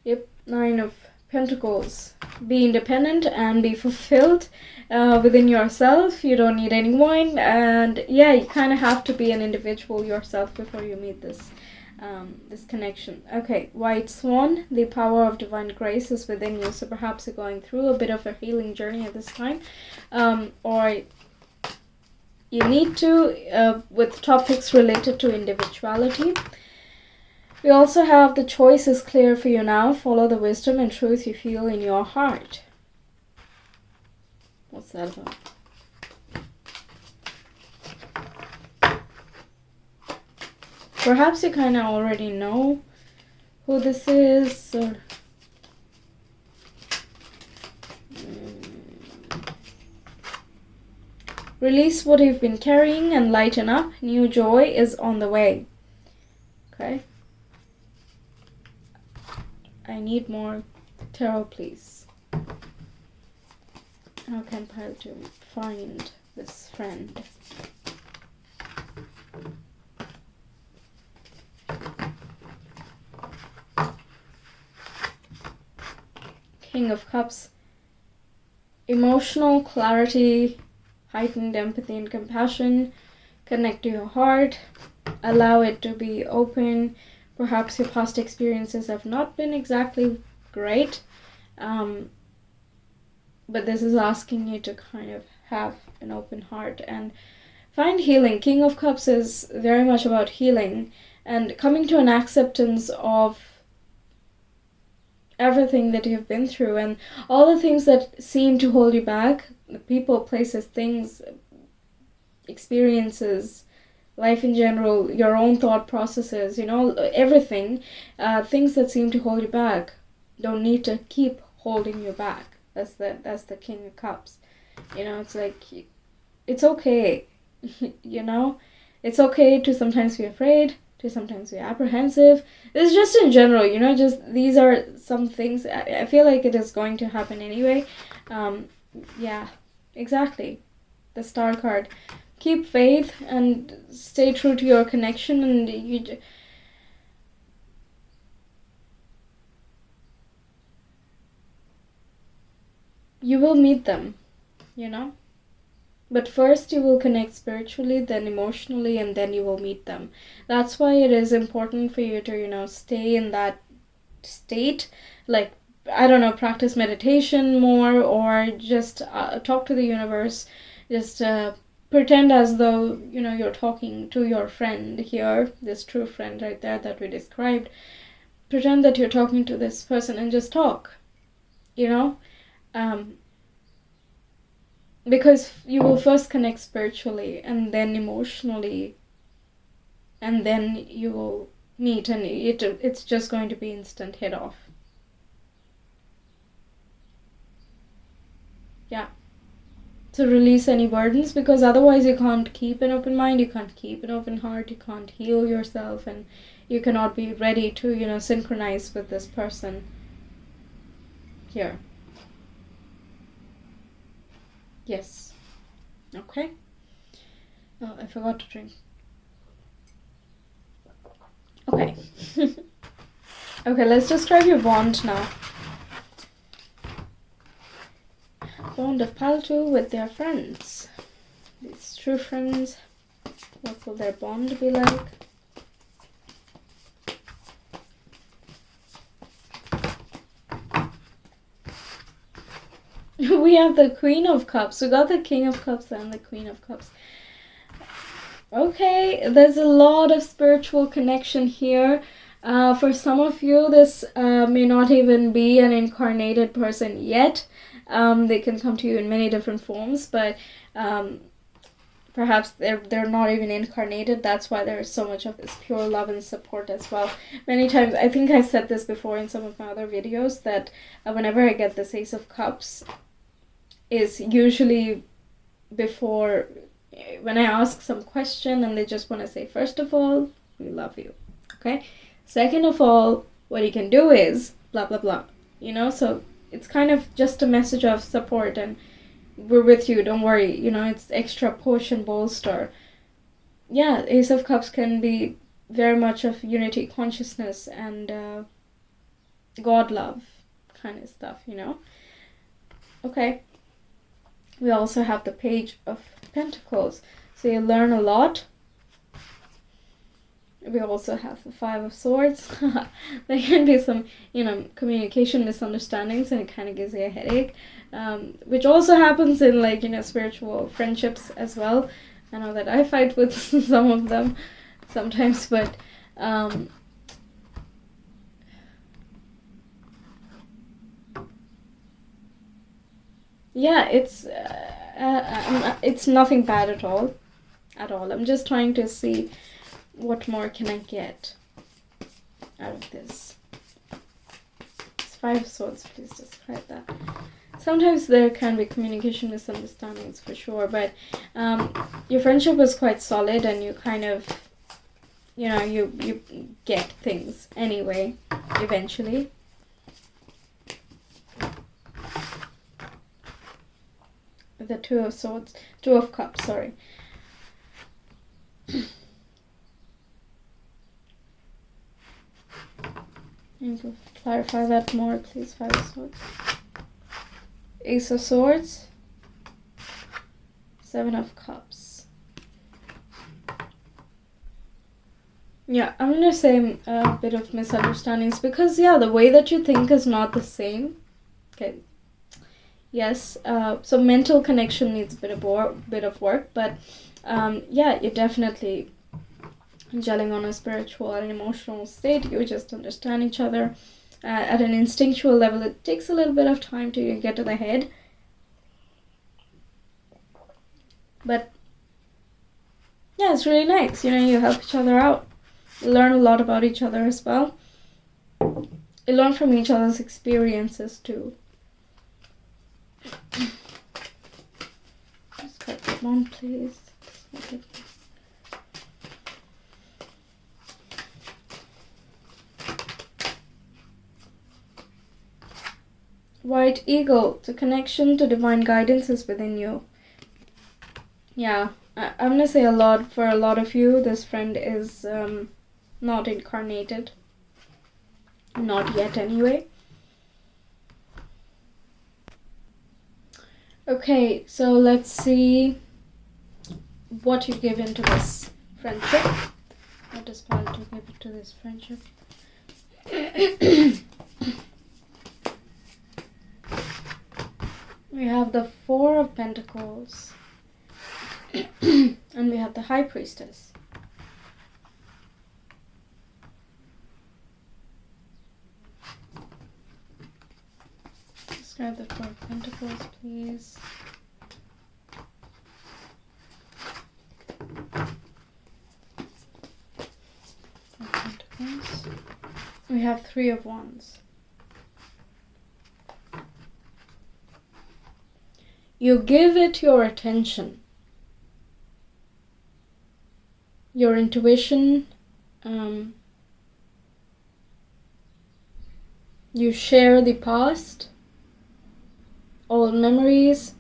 Yep, 9 of Pentacles. Be independent and be fulfilled within yourself. You don't need anyone. And yeah, you kind of have to be an individual yourself before you meet this this connection. Okay, White Swan. The power of divine grace is within you. So perhaps you're going through a bit of a healing journey at this time. Or you need to, with topics related to individuality. We also have the choice is clear for you now. Follow the wisdom and truth you feel in your heart. What's that about? Perhaps you kind of already know who this is. Or release what you've been carrying and lighten up. New joy is on the way. Okay. I need more tarot, please. How can Pile 2 find this friend? King of Cups. Emotional clarity, heightened empathy and compassion. Connect to your heart. Allow it to be open. Perhaps your past experiences have not been exactly great, but this is asking you to kind of have an open heart and find healing. King of Cups is very much about healing and coming to an acceptance of everything that you've been through and all the things that seem to hold you back, the people, places, things, experiences, life in general, your own thought processes, you know, everything, things that seem to hold you back don't need to keep holding you back. That's the King of Cups. You know, it's like, it's okay, you know, it's okay to sometimes be afraid, to sometimes be apprehensive. It's just in general, you know, just these are some things. I feel like it is going to happen anyway. Yeah, exactly. The Star card. Keep faith and stay true to your connection, and you will meet them, you know. But first you will connect spiritually, then emotionally, and then you will meet them. That's why it is important for you to, stay in that state. Like, I don't know, practice meditation more, or just talk to the universe. Just pretend as though, you're talking to your friend here, this true friend right there that we described. Pretend that you're talking to this person and just talk, because you will first connect spiritually and then emotionally, and then you will meet, and it's just going to be instant hit off. Yeah. To release any burdens, because otherwise you can't keep an open mind, you can't keep an open heart, you can't heal yourself, and you cannot be ready to, synchronize with this person here. Yes. Okay. Oh, I forgot to drink. Okay. Okay, let's describe your bond now. Bond of Paltu with their friends. These true friends. What will their bond be like? We have the Queen of Cups. We got the King of Cups and the Queen of Cups. Okay, there's a lot of spiritual connection here. For some of you, this may not even be an incarnated person yet. They can come to you in many different forms, but perhaps they're not even incarnated. That's why there's so much of this pure love and support as well. Many times, I think I said this before in some of my other videos, that whenever I get this Ace of Cups, is usually before, when I ask some question and they just want to say, first of all, we love you, okay? Second of all, what you can do is blah blah blah, so it's kind of just a message of support, and we're with you, don't worry, it's extra push and bolster. Yeah, Ace of Cups can be very much of unity consciousness and God love kind of stuff, Okay. We also have the Page of Pentacles, so you learn a lot. We also have the Five of Swords. There can be some, communication misunderstandings, and it kind of gives you a headache, which also happens in, spiritual friendships as well. I know that I fight with some of them sometimes, but yeah, it's nothing bad at all. I'm just trying to see what more can I get out of this. It's Five of Swords, please describe that. Sometimes there can be communication misunderstandings for sure, but your friendship is quite solid, and you kind of, you get things anyway, eventually. The Two of Cups, sorry. You can clarify that more, please. Five of Swords. Ace of Swords. Seven of Cups. Yeah, I'm gonna say a bit of misunderstandings, because the way that you think is not the same. Okay. Yes, so mental connection needs a bit of work, but you're definitely gelling on a spiritual and emotional state. You just understand each other at an instinctual level. It takes a little bit of time to get to the head, but it's really nice. You help each other out. You learn a lot about each other as well. You learn from each other's experiences too. Just cut that one, please. Okay. White Eagle, the connection to divine guidance is within you. Yeah, I'm gonna say for a lot of you, this friend is not incarnated. Not yet, anyway. Okay, so let's see what you give into this friendship. What does Pile 2 give to this friendship? We have the Four of Pentacles. And we have the High Priestess. Describe the Four of Pentacles, please. Four of Pentacles. We have Three of Wands. You give it your attention. Your intuition. You share the past, old memories,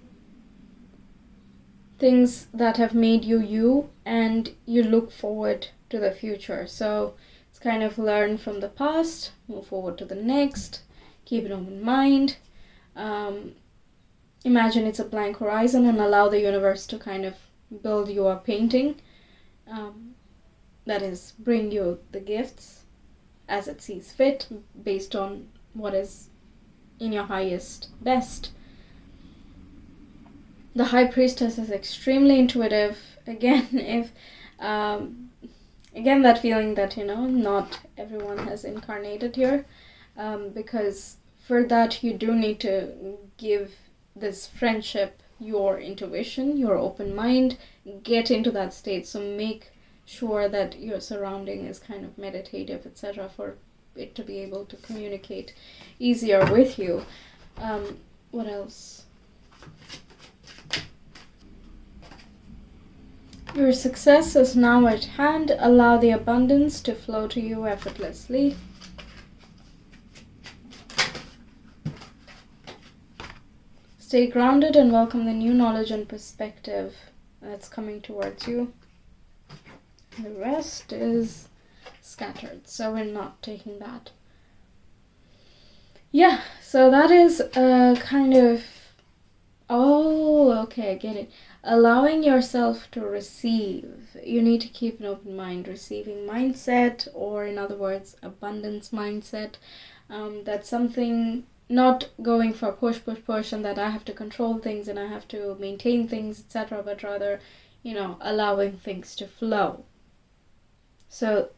things that have made you you, and you look forward to the future. So it's kind of learn from the past, move forward to the next, keep an open mind. Imagine it's a blank horizon and allow the universe to kind of build you a painting. That is, bring you the gifts as it sees fit, based on what is in your highest best. The High Priestess is extremely intuitive. Again, if again that feeling that not everyone has incarnated here, because for that you do need to give this friendship your intuition, your open mind, get into that state. So make sure that your surrounding is kind of meditative, etc., for it to be able to communicate easier with you. What else? Your success is now at hand. Allow the abundance to flow to you effortlessly. Stay grounded and welcome the new knowledge and perspective that's coming towards you. The rest is scattered, so we're not taking that. Yeah, so that is kind of... Oh, okay, I get it. Allowing yourself to receive. You need to keep an open mind. Receiving mindset, or in other words, abundance mindset. That's something... Not going for push, and that I have to control things and I have to maintain things, etc., but rather, allowing things to flow. So,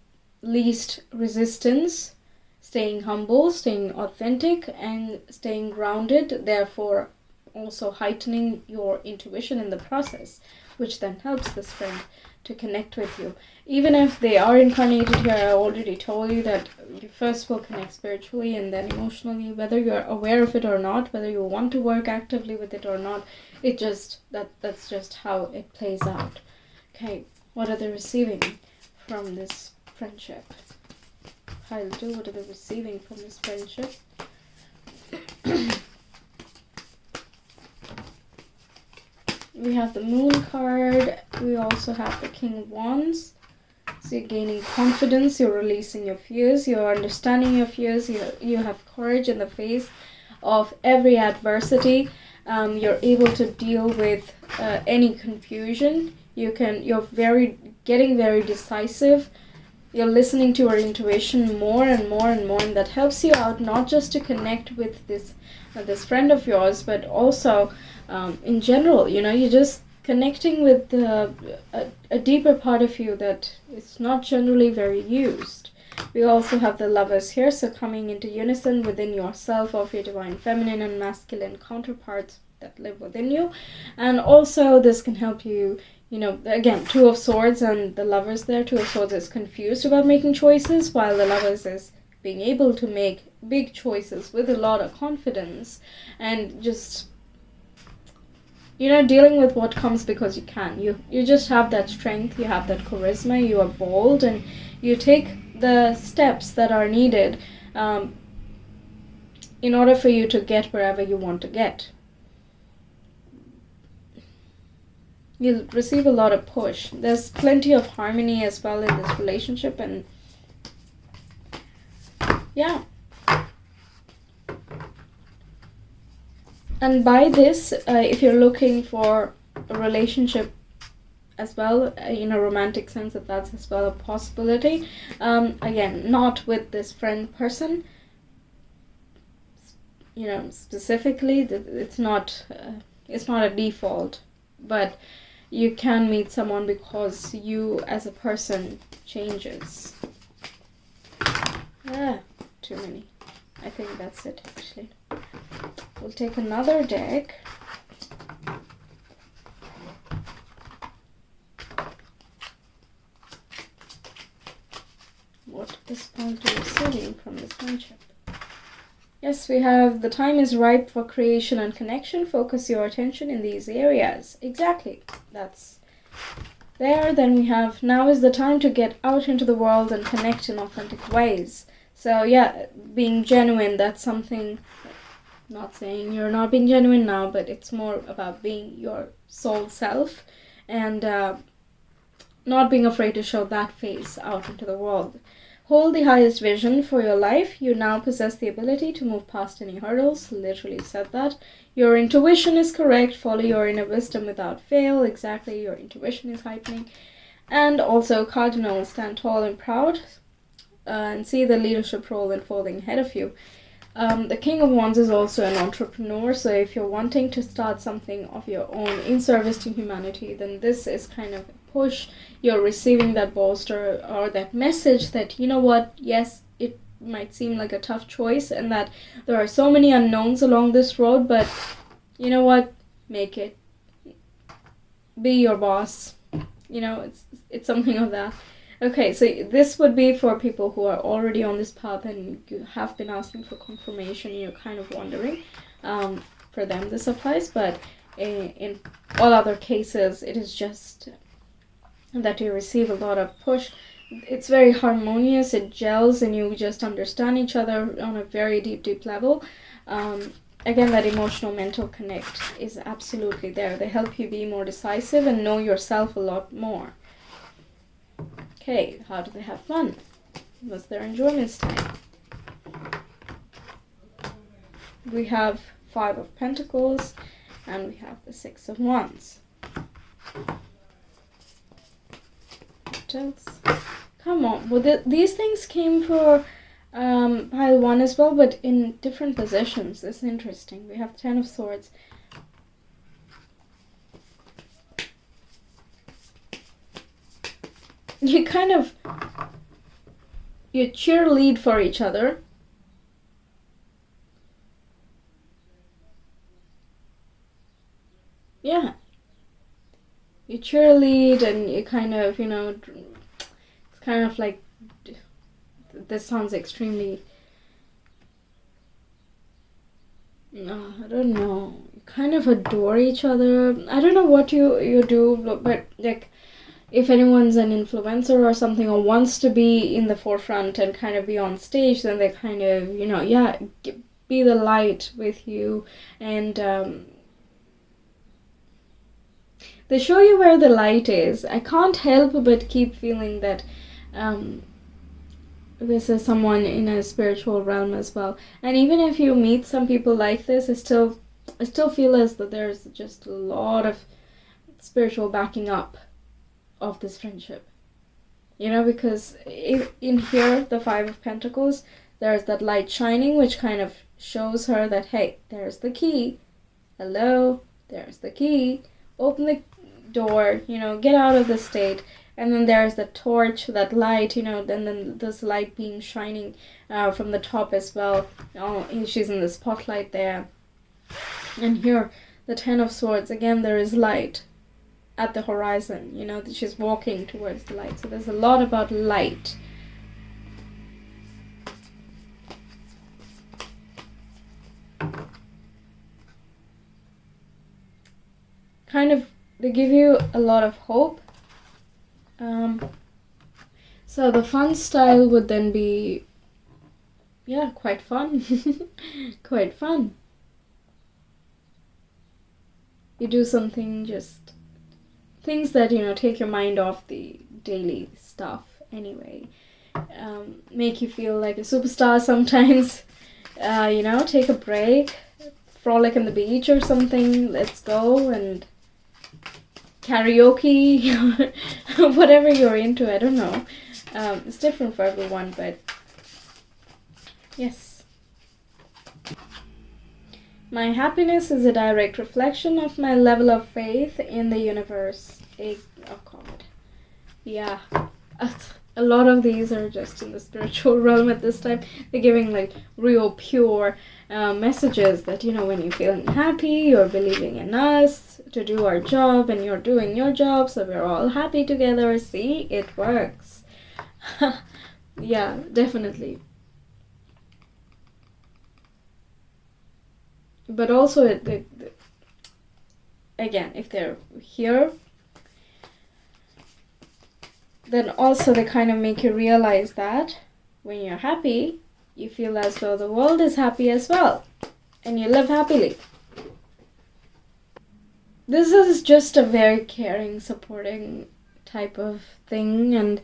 least resistance, staying humble, staying authentic, and staying grounded, therefore also heightening your intuition in the process, which then helps this friend to connect with you. Even if they are incarnated here, I already told you that you first will connect spiritually and then emotionally, whether you're aware of it or not, whether you want to work actively with it or not. That's just how it plays out. Okay, what are they receiving from this friendship? Pile 2, what are they receiving from this friendship? We have the Moon card. We also have the King of Wands. So you're gaining confidence, you're releasing your fears, you're understanding your fears, you have courage in the face of every adversity. You're able to deal with any confusion. You're getting very decisive. You're listening to your intuition more and more and more, and that helps you out not just to connect with this friend of yours, but also in general. You're just connecting with a deeper part of you that is not generally very used. We also have the Lovers here, so coming into unison within yourself of your divine feminine and masculine counterparts that live within you. And also this can help you, again, Two of Swords and the Lovers there. Two of Swords is confused about making choices, while the Lovers is being able to make big choices with a lot of confidence and just dealing with what comes because you can. You just have that strength, you have that charisma, you are bold, and you take the steps that are needed in order for you to get wherever you want to get. You'll receive a lot of push. There's plenty of harmony as well in this relationship, and yeah. And by this, if you're looking for a relationship as well, in a romantic sense, that's as well a possibility. Again, not with this friend person, specifically. It's not a default, but you can meet someone because you as a person changes. Too many. I think that's it, actually. We'll take another deck. What is point to receiving from this friendship? Yes, we have the time is ripe for creation and connection. Focus your attention in these areas. Exactly. That's there. Then we have now is the time to get out into the world and connect in authentic ways. So yeah, being genuine, that's something, not saying you're not being genuine now, but it's more about being your soul self and not being afraid to show that face out into the world. Hold the highest vision for your life. You now possess the ability to move past any hurdles. Literally said that. Your intuition is correct. Follow your inner wisdom without fail. Exactly, your intuition is happening. And also, Cardinal, stand tall and proud and see the leadership role unfolding ahead of you. The King of Wands is also an entrepreneur, so if you're wanting to start something of your own in service to humanity, then this is kind of a push. You're receiving that bolster or that message that, you know what, yes, it might seem like a tough choice and that there are so many unknowns along this road, but you know what, make it. Be your boss. It's something of that. Okay, so this would be for people who are already on this path and you have been asking for confirmation and you're kind of wondering. For them this applies, but in all other cases it is just that you receive a lot of push. It's very harmonious, it gels, and you just understand each other on a very deep level. Again, that emotional mental connect is absolutely there. They help you be more decisive and know yourself a lot more. Okay, how do they have fun? What's their enjoyment time? We have 5 of Pentacles and we have the 6 of Wands. What else? Come on. Well, these things came for pile 1 as well, but in different positions. This is interesting. We have 10 of Swords. You cheerlead for each other. Yeah. You cheerlead and you kind of, it's kind of like, this sounds extremely, I don't know, you kind of adore each other. I don't know what you do, but like, if anyone's an influencer or something or wants to be in the forefront and kind of be on stage, then they kind of, be the light with you. And they show you where the light is. I can't help but keep feeling that this is someone in a spiritual realm as well. And even if you meet some people like this, I still feel as that there's just a lot of spiritual backing up of this friendship, because in here, the 5 of Pentacles, there's that light shining, which kind of shows her that, hey, there's the key. Hello, there's the key. Open the door, get out of the state. And then there's the torch, that light, then this light beam shining from the top as well. Oh, she's in the spotlight there. And here, the 10 of Swords, again, there is light at the horizon, that she's walking towards the light. So there's a lot about light. Kind of, they give you a lot of hope. So the fun style would then be, quite fun. Quite fun. You do something, just things that, take your mind off the daily stuff anyway. Make you feel like a superstar sometimes. Take a break, frolic on the beach or something. Let's go and karaoke, whatever you're into, I don't know. It's different for everyone, but yes. My happiness is a direct reflection of my level of faith in the universe. Oh God. Yeah. A lot of these are just in the spiritual realm at this time. They're giving like real pure messages that, you know, when you're feeling happy, you're believing in us to do our job, and you're doing your job, so we're all happy together. See, it works. Yeah, definitely. But also, again, if they're here, then also they kind of make you realize that when you're happy, you feel as though the world is happy as well, and you live happily. This is just a very caring, supporting type of thing, and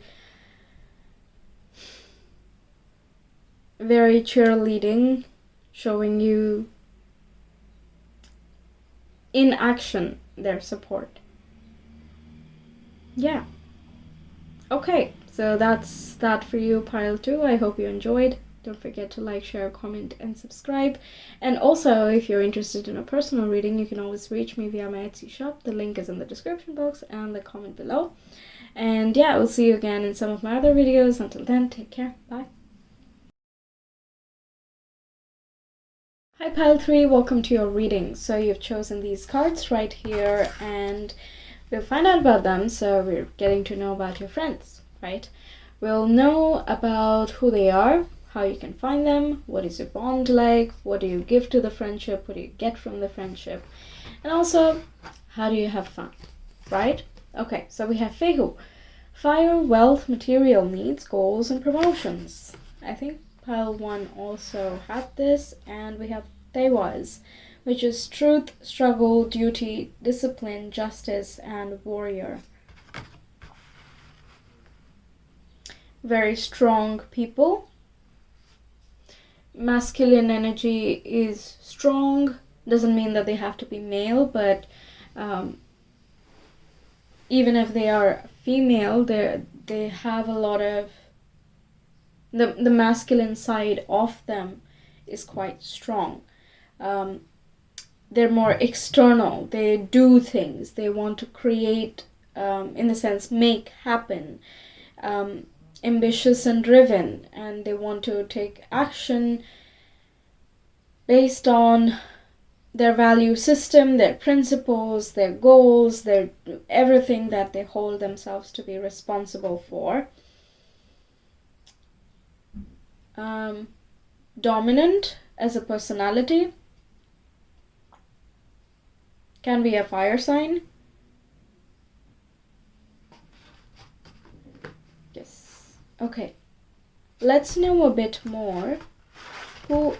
very cheerleading, showing you in action their support. Yeah. Okay, so that's that for you, pile 2. I hope you enjoyed. Don't forget to like, share, comment, and subscribe. And also, if you're interested in a personal reading, you can always reach me via my Etsy shop. The link is in the description box and the comment below. And yeah, we'll see you again in some of my other videos. Until then, take care. Bye. Hi pile 3, welcome to your reading. So you've chosen these cards right here, and we'll find out about them. So we're getting to know about your friends, right? We'll know about who they are, how you can find them, what is your bond like, what do you give to the friendship, what do you get from the friendship, and also how do you have fun, right? Okay, so we have Fehu. Fire, wealth, material needs, goals, and promotions. I think pile 1 also had this. And we have Tewaz, which is truth, struggle, duty, discipline, justice, and warrior. Very strong people. Masculine energy is strong. Doesn't mean that they have to be male, but even if they are female, they have a lot of the masculine side of them is quite strong. They're more external. They do things. They want to create, in the sense, make happen. Ambitious and driven, and they want to take action based on their value system, their principles, their goals, their everything that they hold themselves to be responsible for. Dominant as a personality. Can be a fire sign. Yes. Okay. Let's know a bit more. Who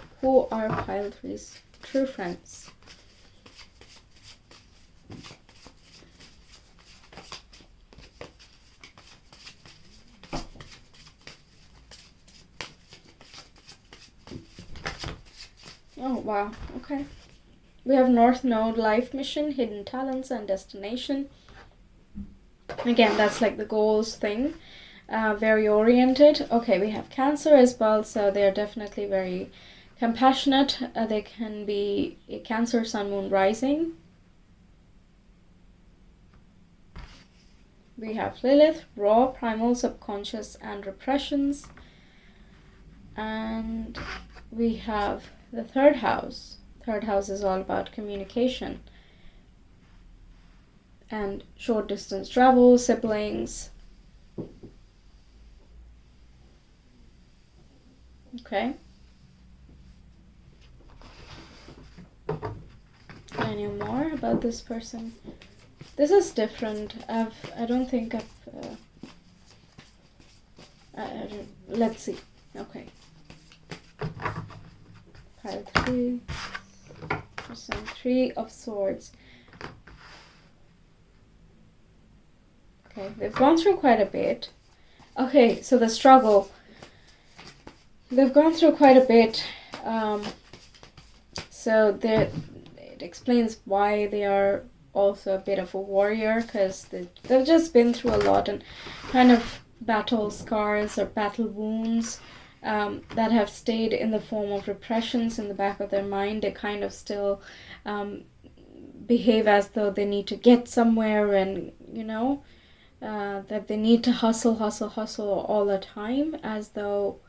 are pile 3's true friends? Oh, wow. Okay. We have North Node, life mission, hidden talents, and destination. Again, that's like the goals thing. Very oriented. Okay, we have Cancer as well, so they're definitely very compassionate. They can be a Cancer, Sun, Moon, Rising. We have Lilith, raw, primal, subconscious, and repressions. And we have the third house. Third house is all about communication and short distance travel, siblings. Okay. Any more about this person? This is different. I don't think I've. Let's see. Okay. Pile 3. Person 3 of Swords. Okay, they've gone through quite a bit. Okay, so the struggle. They've gone through quite a bit. So it explains why they are also a bit of a warrior, because they've just been through a lot and kind of battle scars or battle wounds that have stayed in the form of repressions in the back of their mind. They kind of still behave as though they need to get somewhere, and that they need to hustle all the time, as though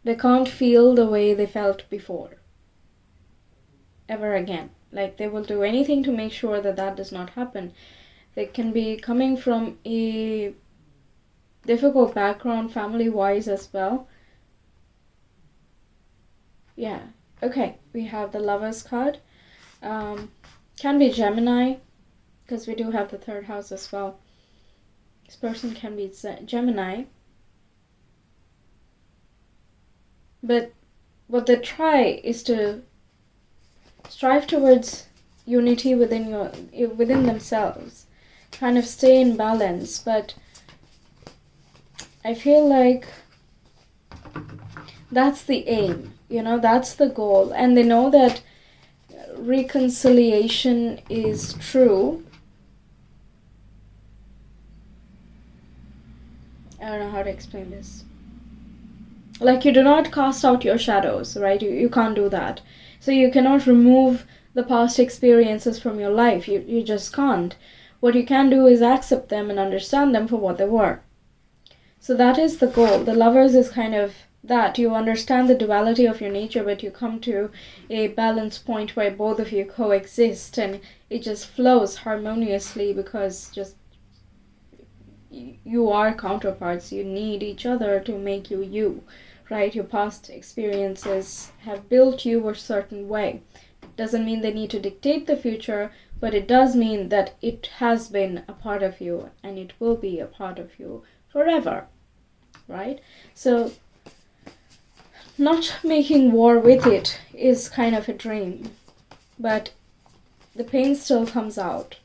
they can't feel the way they felt before ever again. Like, they will do anything to make sure that that does not happen. They can be coming from a difficult background family-wise as well. Yeah. Okay, we have the Lovers card. Can be Gemini, because we do have the third house as well. This person can be Gemini. But what they try is to strive towards unity within themselves, kind of stay in balance. But I feel like that's the aim, that's the goal, and they know that reconciliation is true. I don't know how to explain this. Like, you do not cast out your shadows, right? You can't do that. So you cannot remove the past experiences from your life. You just can't. What you can do is accept them and understand them for what they were. So that is the goal. The Lovers is kind of that. You understand the duality of your nature, but you come to a balance point where both of you coexist, and it just flows harmoniously, because just you are counterparts. You need each other to make you, right? Your past experiences have built you a certain way. Doesn't mean they need to dictate the future, but it does mean that it has been a part of you, and it will be a part of you forever, right? So not making war with it is kind of a dream, but the pain still comes out.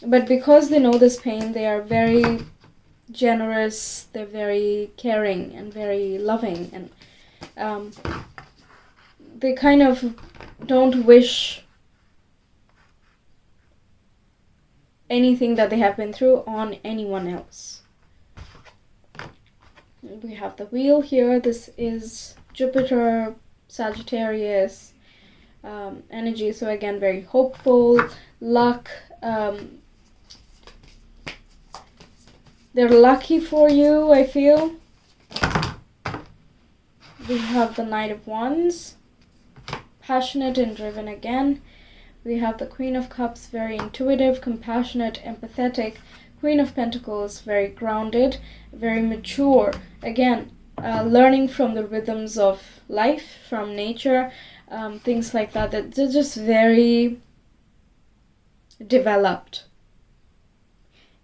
But because they know this pain, they are very generous, they're very caring and very loving, and they kind of don't wish anything that they have been through on anyone else. We have the wheel here. This is Jupiter, Sagittarius energy, so again, very hopeful, luck. They're lucky for you, I feel. We have the Knight of Wands, passionate and driven again. We have the Queen of Cups, very intuitive, compassionate, empathetic. Queen of Pentacles, very grounded, very mature. Again, learning from the rhythms of life, from nature, things like that. They're just very developed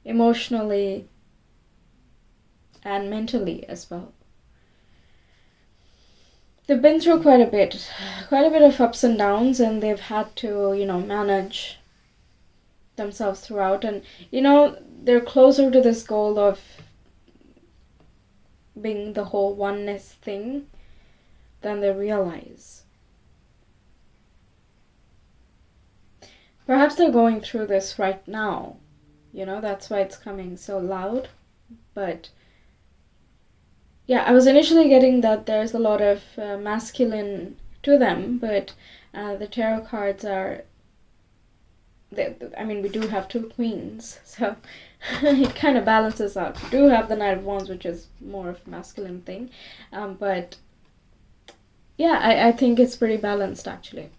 emotionally and mentally as well. They've been through quite a bit of ups and downs, and they've had to, manage themselves throughout, and, they're closer to this goal of being the whole oneness thing than they realize. Perhaps they're going through this right now, that's why it's coming so loud, but yeah, I was initially getting that there's a lot of masculine to them, but the tarot cards are, we do have two queens, so it kind of balances out. We do have the Knight of Wands, which is more of a masculine thing, but yeah, I think it's pretty balanced, actually.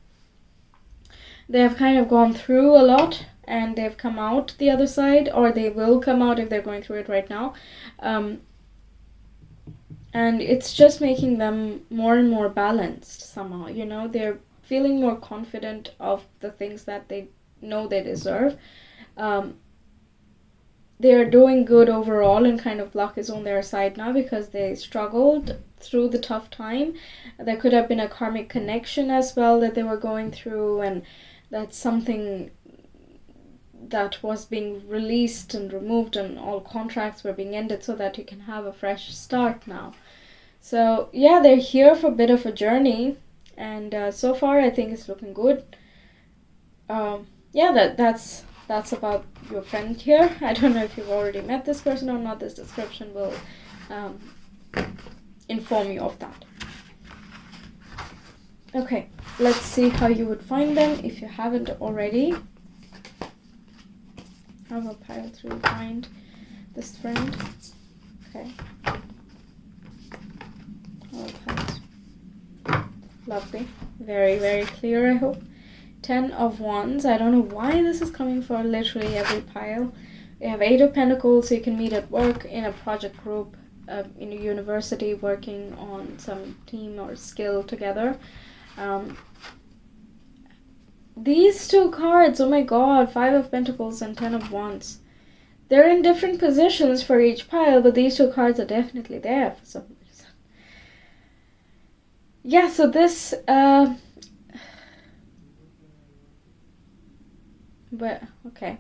They have kind of gone through a lot, and they've come out the other side, or they will come out if they're going through it right now. And it's just making them more and more balanced somehow, they're feeling more confident of the things that they know they deserve. They're doing good overall, and kind of luck is on their side now because they struggled through the tough time. There could have been a karmic connection as well that they were going through, and that's something that was being released and removed, and all contracts were being ended so that you can have a fresh start now. So yeah, they're here for a bit of a journey, and so far I think it's looking good. yeah, that's about your friend here. I don't know if you've already met this person or not. This description will inform you of that. Okay, let's see how you would find them if you haven't already. How will pile 3 find this friend? Okay. Lovely. Very, very clear, I hope. 10 of Wands. I don't know why this is coming for literally every pile. We have 8 of Pentacles, so you can meet at work, in a project group, in a university, working on some team or skill together. These 2 cards, oh my god, 5 of Pentacles and 10 of Wands. They're in different positions for each pile, but these 2 cards are definitely there for some reason. Yeah, so this, but, okay.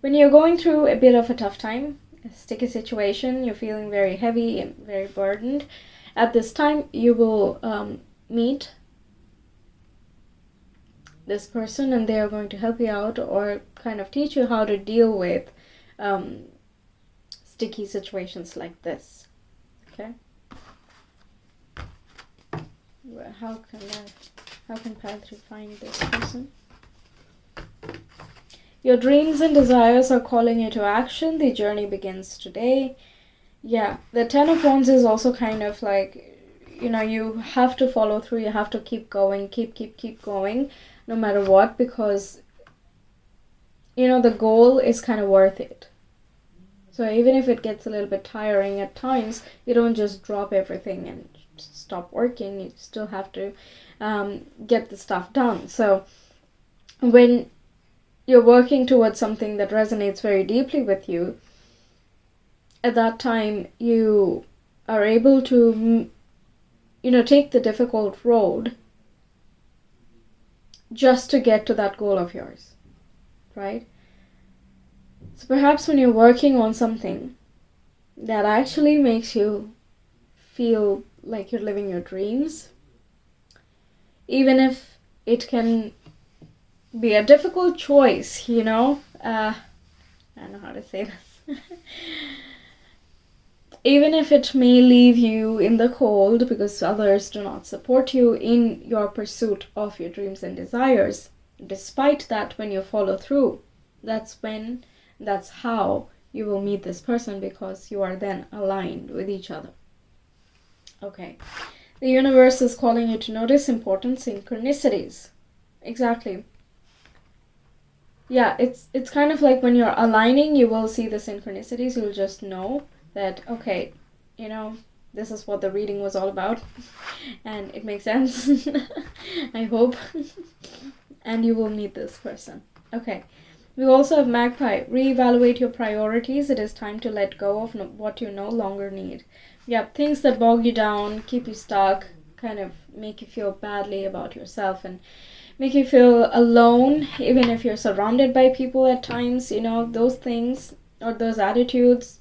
When you're going through a bit of a tough time, a sticky situation, you're feeling very heavy and very burdened, at this time you will meet this person, and they are going to help you out or kind of teach you how to deal with sticky situations like this. Okay. Well, how can pile 3 find this person? Your dreams and desires are calling you to action. The journey begins today. Yeah, the 10 of Wands is also kind of like, you know, you have to follow through. You have to keep going, keep going, no matter what, because, you know, the goal is kind of worth it. So even if it gets a little bit tiring at times, you don't just drop everything and stop working. You still have to get the stuff done. So when you're working towards something that resonates very deeply with you, at that time you are able to, you know, take the difficult road just to get to that goal of yours, right? So perhaps when you're working on something that actually makes you feel like you're living your dreams, even if it can be a difficult choice, you know, I don't know how to say this. Even if it may leave you in the cold because others do not support you in your pursuit of your dreams and desires, despite that, when you follow through, that's how you will meet this person, because you are then aligned with each other. Okay. The universe is calling you to notice important synchronicities. Exactly. Yeah, it's kind of like when you're aligning, you will see the synchronicities. You'll just know that, okay, you know, this is what the reading was all about, and it makes sense. I hope. And you will meet this person. Okay. We also have Magpie. Reevaluate your priorities. It is time to let go of what you no longer need. Yeah, things that bog you down, keep you stuck, kind of make you feel badly about yourself and make you feel alone, even if you're surrounded by people at times, you know, those things or those attitudes,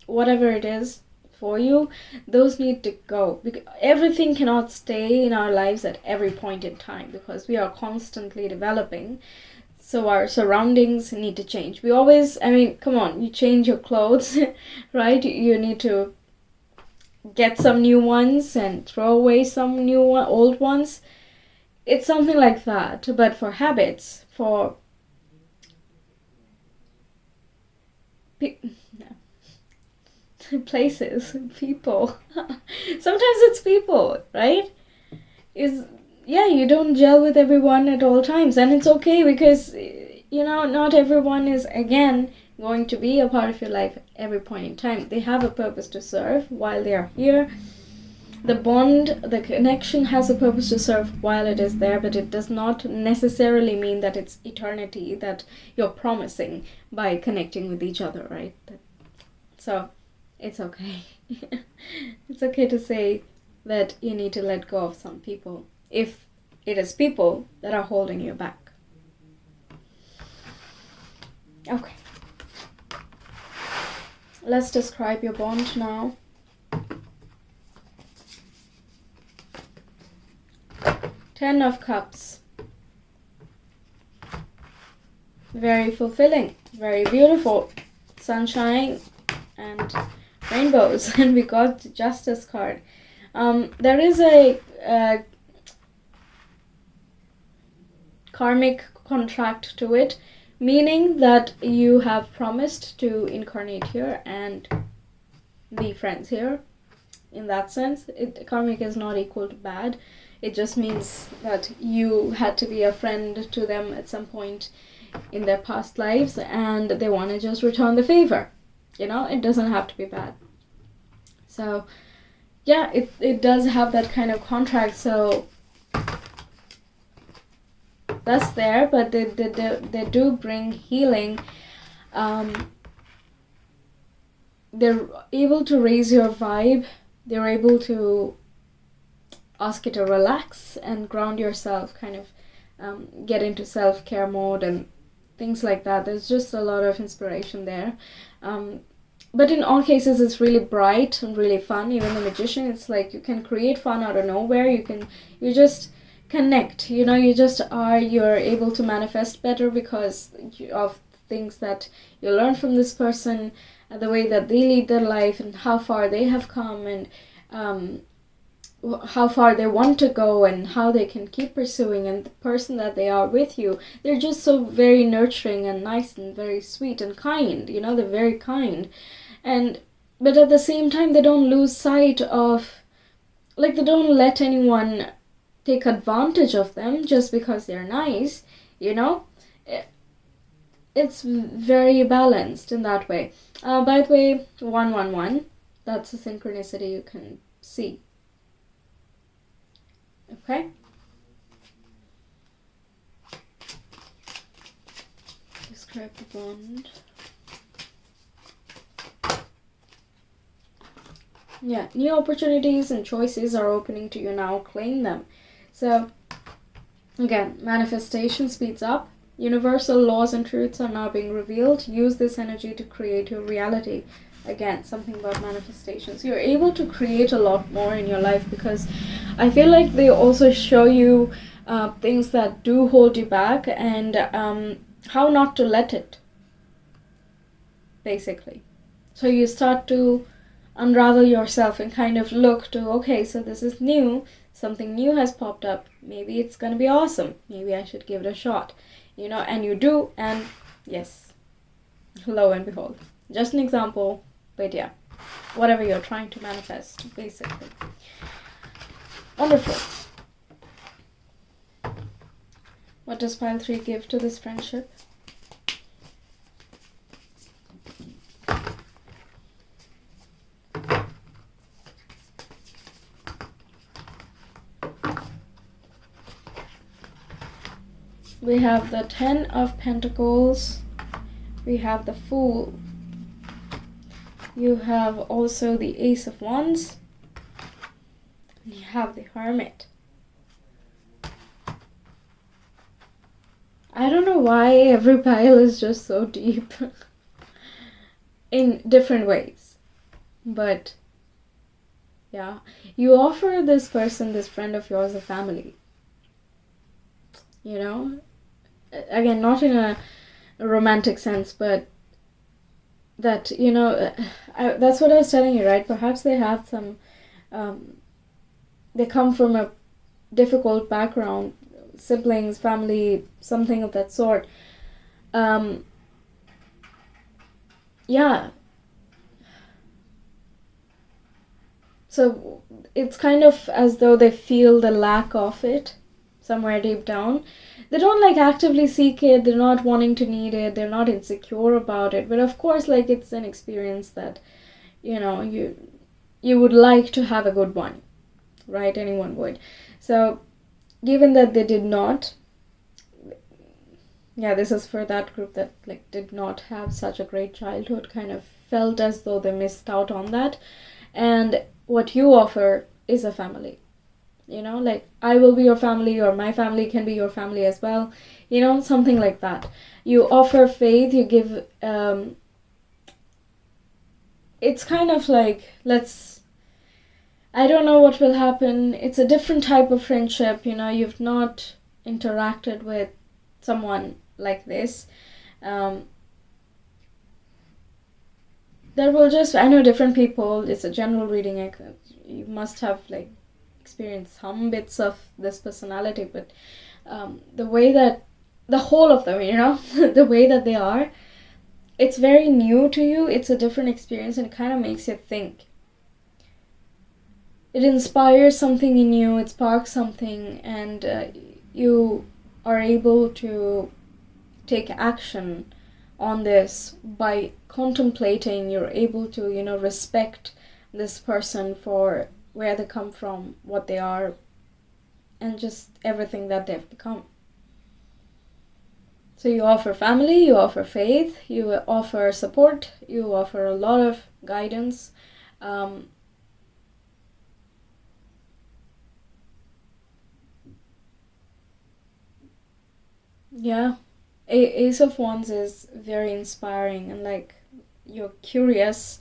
whatever it is for you, those need to go. Because everything cannot stay in our lives at every point in time, because we are constantly developing. So our surroundings need to change. We always, I mean, come on, you change your clothes, right? You need to get some new ones and throw away some old ones. It's something like that. But for habits, for places, people, sometimes it's people, right? You don't gel with everyone at all times, and it's okay, because, you know, not everyone is, again, going to be a part of your life at every point in time. They have a purpose to serve while they are here. The bond, the connection has a purpose to serve while it is there, but it does not necessarily mean that it's eternity that you're promising by connecting with each other, right? So it's okay. It's okay to say that you need to let go of some people, if it is people that are holding you back. Okay. Let's describe your bond now. Ten of Cups. very fulfilling, very beautiful, sunshine and rainbows. And we got the Justice card. There is a karmic contract to it, meaning that you have promised to incarnate here and be friends here. In that sense, karmic is not equal to bad. It just means that you had to be a friend to them at some point in their past lives, and they want to just return the favor. It doesn't have to be bad. So yeah, it does have that kind of contract. So that's there, but they do bring healing. They're able to raise your vibe. They're able to ask you to relax and ground yourself, kind of get into self-care mode and things like that. There's just a lot of inspiration there. But in all cases, it's really bright and really fun. Even the Magician, it's like you can create fun out of nowhere. You just connect. You're able to manifest better because of things that you learn from this person, the way that they lead their life and how far they have come, and how far they want to go and how they can keep pursuing, and the person that they are with you, they're just so very nurturing and nice and very sweet and kind. They're very kind, but at the same time they don't lose sight of, like, they don't let anyone take advantage of them just because they're nice. It's very balanced in that way. By the way, 111, that's a synchronicity you can see. Okay? Describe the bond. Yeah, new opportunities and choices are opening to you now. Claim them. So, again, manifestation speeds up. Universal laws and truths are now being revealed. Use this energy to create your reality. Again, something about manifestations. You're able to create a lot more in your life, because I feel like they also show you things that do hold you back, and how not to let it, basically. So you start to unravel yourself and kind of look to, okay, so this is new. Something new has popped up. Maybe it's going to be awesome. Maybe I should give it a shot. And you do, and yes, lo and behold. Just an example, but yeah, whatever you're trying to manifest, basically. Wonderful. What does pile 3 give to this friendship? We have the 10 of Pentacles. We have the Fool. You have also the Ace of Wands. And you have the Hermit. I don't know why every pile is just so deep in different ways. But yeah, you offer this person, this friend of yours, a family. Again, not in a romantic sense, but that, that's what I was telling you, right? Perhaps they have some, they come from a difficult background, siblings, family, something of that sort. Yeah. So it's kind of as though they feel the lack of it somewhere deep down. They don't actively seek it, they're not wanting to need it, they're not insecure about it, but of course it's an experience that you would like to have a good one, right? Anyone would. So given that they did not, this is for that group that did not have such a great childhood, kind of felt as though they missed out on that, and what you offer is a family. I will be your family, or my family can be your family as well. Something like that. You offer faith, you give, it's kind of I don't know what will happen. It's a different type of friendship, you've not interacted with someone like this. There will just, I know different people, it's a general reading, you must have like experienced some bits of this personality, but the way that, the whole of them, the way that they are, it's very new to you, it's a different experience, and it kind of makes you think. It inspires something in you, it sparks something, and you are able to take action on this by contemplating. You're able to, respect this person for where they come from, what they are, and just everything that they've become. So you offer family, you offer faith, you offer support, you offer a lot of guidance. Yeah, Ace of Wands is very inspiring, and like, you're curious,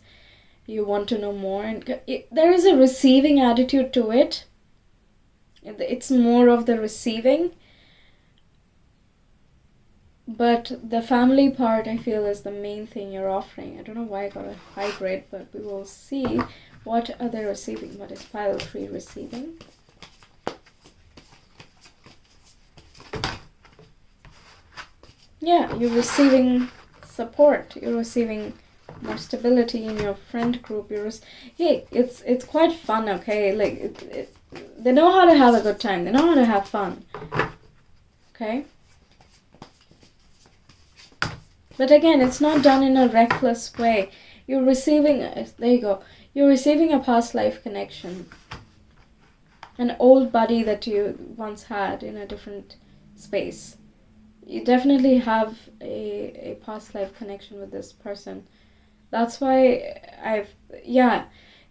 you want to know more, and there is a receiving attitude to it. It's more of the receiving, but the family part, I feel, is the main thing you're offering. I don't know why I got a high grade, but we will see what are they receiving. What is pile 3 receiving? Yeah, you're receiving support, you're receiving more stability in your friend group. Hey, it's quite fun, okay? Like, they know how to have a good time, they know how to have fun, okay? But again, it's not done in a reckless way. You're receiving, there you go, you're receiving a past life connection, an old buddy that you once had in a different space. You definitely have a past life connection with this person. That's why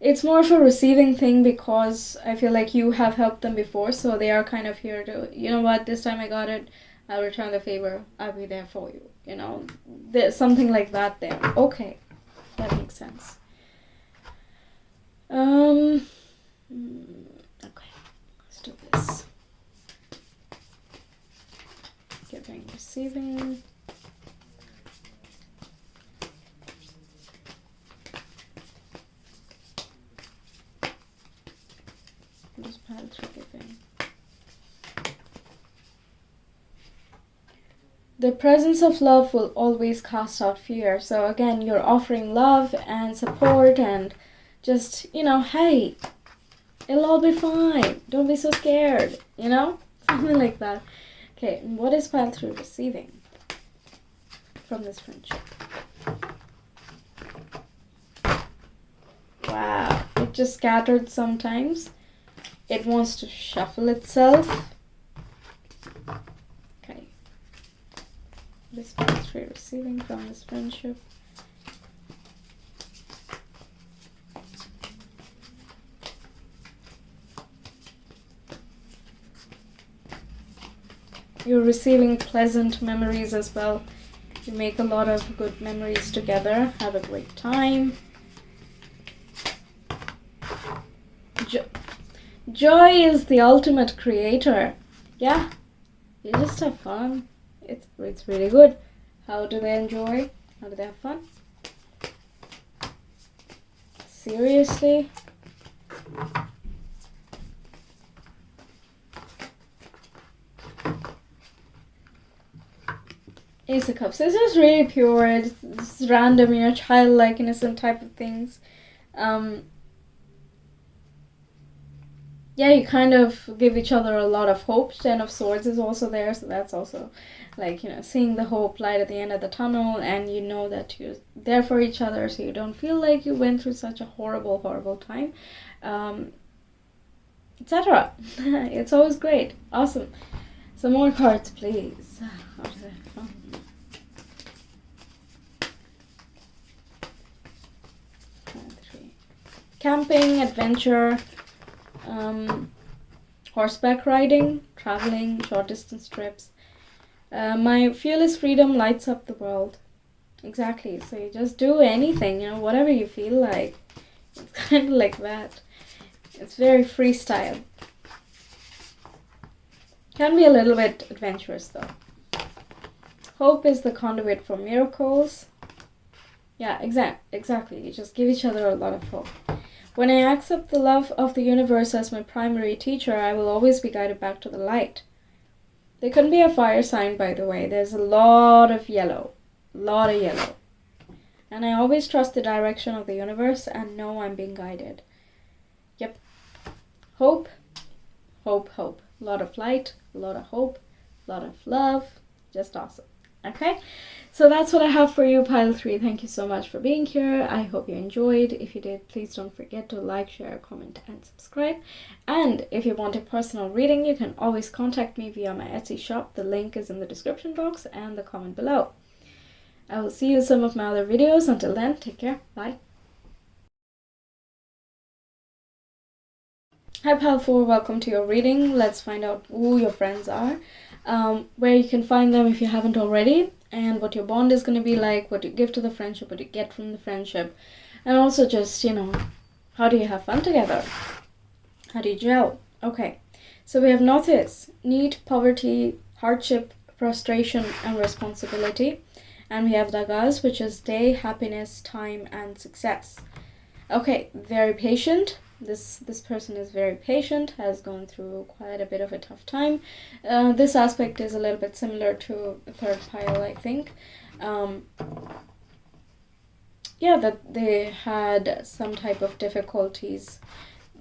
it's more of a receiving thing, because I feel like you have helped them before, so they are kind of here to, you know what, this time I got it, I'll return the favor, I'll be there for you, there's something like that there. Okay, that makes sense. Okay, let's do this. Giving, receiving. Just pile 3 giving. The presence of love will always cast out fear. So again, you're offering love and support and just, hey, it'll all be fine. Don't be so scared, Something like that. Okay, and what is pile 3 receiving from this friendship? Wow, it just scattered sometimes. It wants to shuffle itself. Okay. This pile 3 receiving from this friendship. You're receiving pleasant memories as well. You make a lot of good memories together. Have a great time. Joy is the ultimate creator. Yeah, you just have fun. It's really good. How do they enjoy? How do they have fun? Seriously? Ace of Cups. This is really pure. It's random, childlike, innocent type of things. Yeah, you kind of give each other a lot of hope. 10 of Swords is also there, so that's also like, seeing the hope light at the end of the tunnel, and you know that you're there for each other, so you don't feel like you went through such a horrible, horrible time, etc. It's always great. Awesome. Some more cards, please. Camping, adventure, horseback riding, traveling, short distance trips. My fearless freedom lights up the world. Exactly. So you just do anything, whatever you feel like. It's kind of like that. It's very freestyle. Can be a little bit adventurous though. Hope is the conduit for miracles. Yeah, exactly. You just give each other a lot of hope. When I accept the love of the universe as my primary teacher, I will always be guided back to the light. There couldn't be a fire sign, by the way. There's a lot of yellow. And I always trust the direction of the universe and know I'm being guided. Yep. Hope. A lot of light, a lot of hope, a lot of love. Just awesome. Okay? So that's what I have for you, Pile 3. Thank you so much for being here. I hope you enjoyed. If you did, please don't forget to like, share, comment, and subscribe. And if you want a personal reading, you can always contact me via my Etsy shop. The link is in the description box and the comment below. I will see you in some of my other videos. Until then, take care. Bye. Hi Pile 4, welcome to your reading. Let's find out who your friends are, where you can find them if you haven't already, and what your bond is going to be like, what you give to the friendship, what you get from the friendship, and also just, how do you have fun together? How do you gel? Okay, so we have notice, need, poverty, hardship, frustration, and responsibility. And we have dagas, which is day, happiness, time, and success. Okay, very patient. This person is very patient, has gone through quite a bit of a tough time. This aspect is a little bit similar to the third pile, I think. That they had some type of difficulties.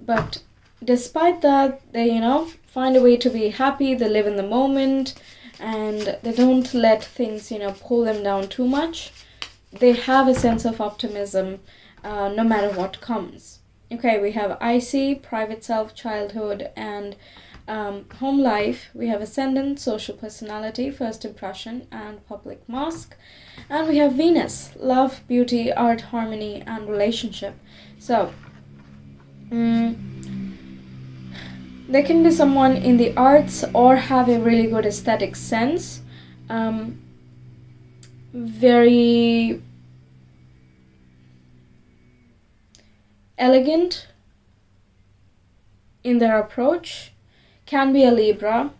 But despite that, they, find a way to be happy. They live in the moment. And they don't let things, pull them down too much. They have a sense of optimism no matter what comes. Okay, we have IC, private self, childhood, and home life. We have ascendant, social personality, first impression, and public mask. And we have Venus, love, beauty, art, harmony, and relationship. So, there can be someone in the arts or have a really good aesthetic sense. Very elegant in their approach. Can be a Libra.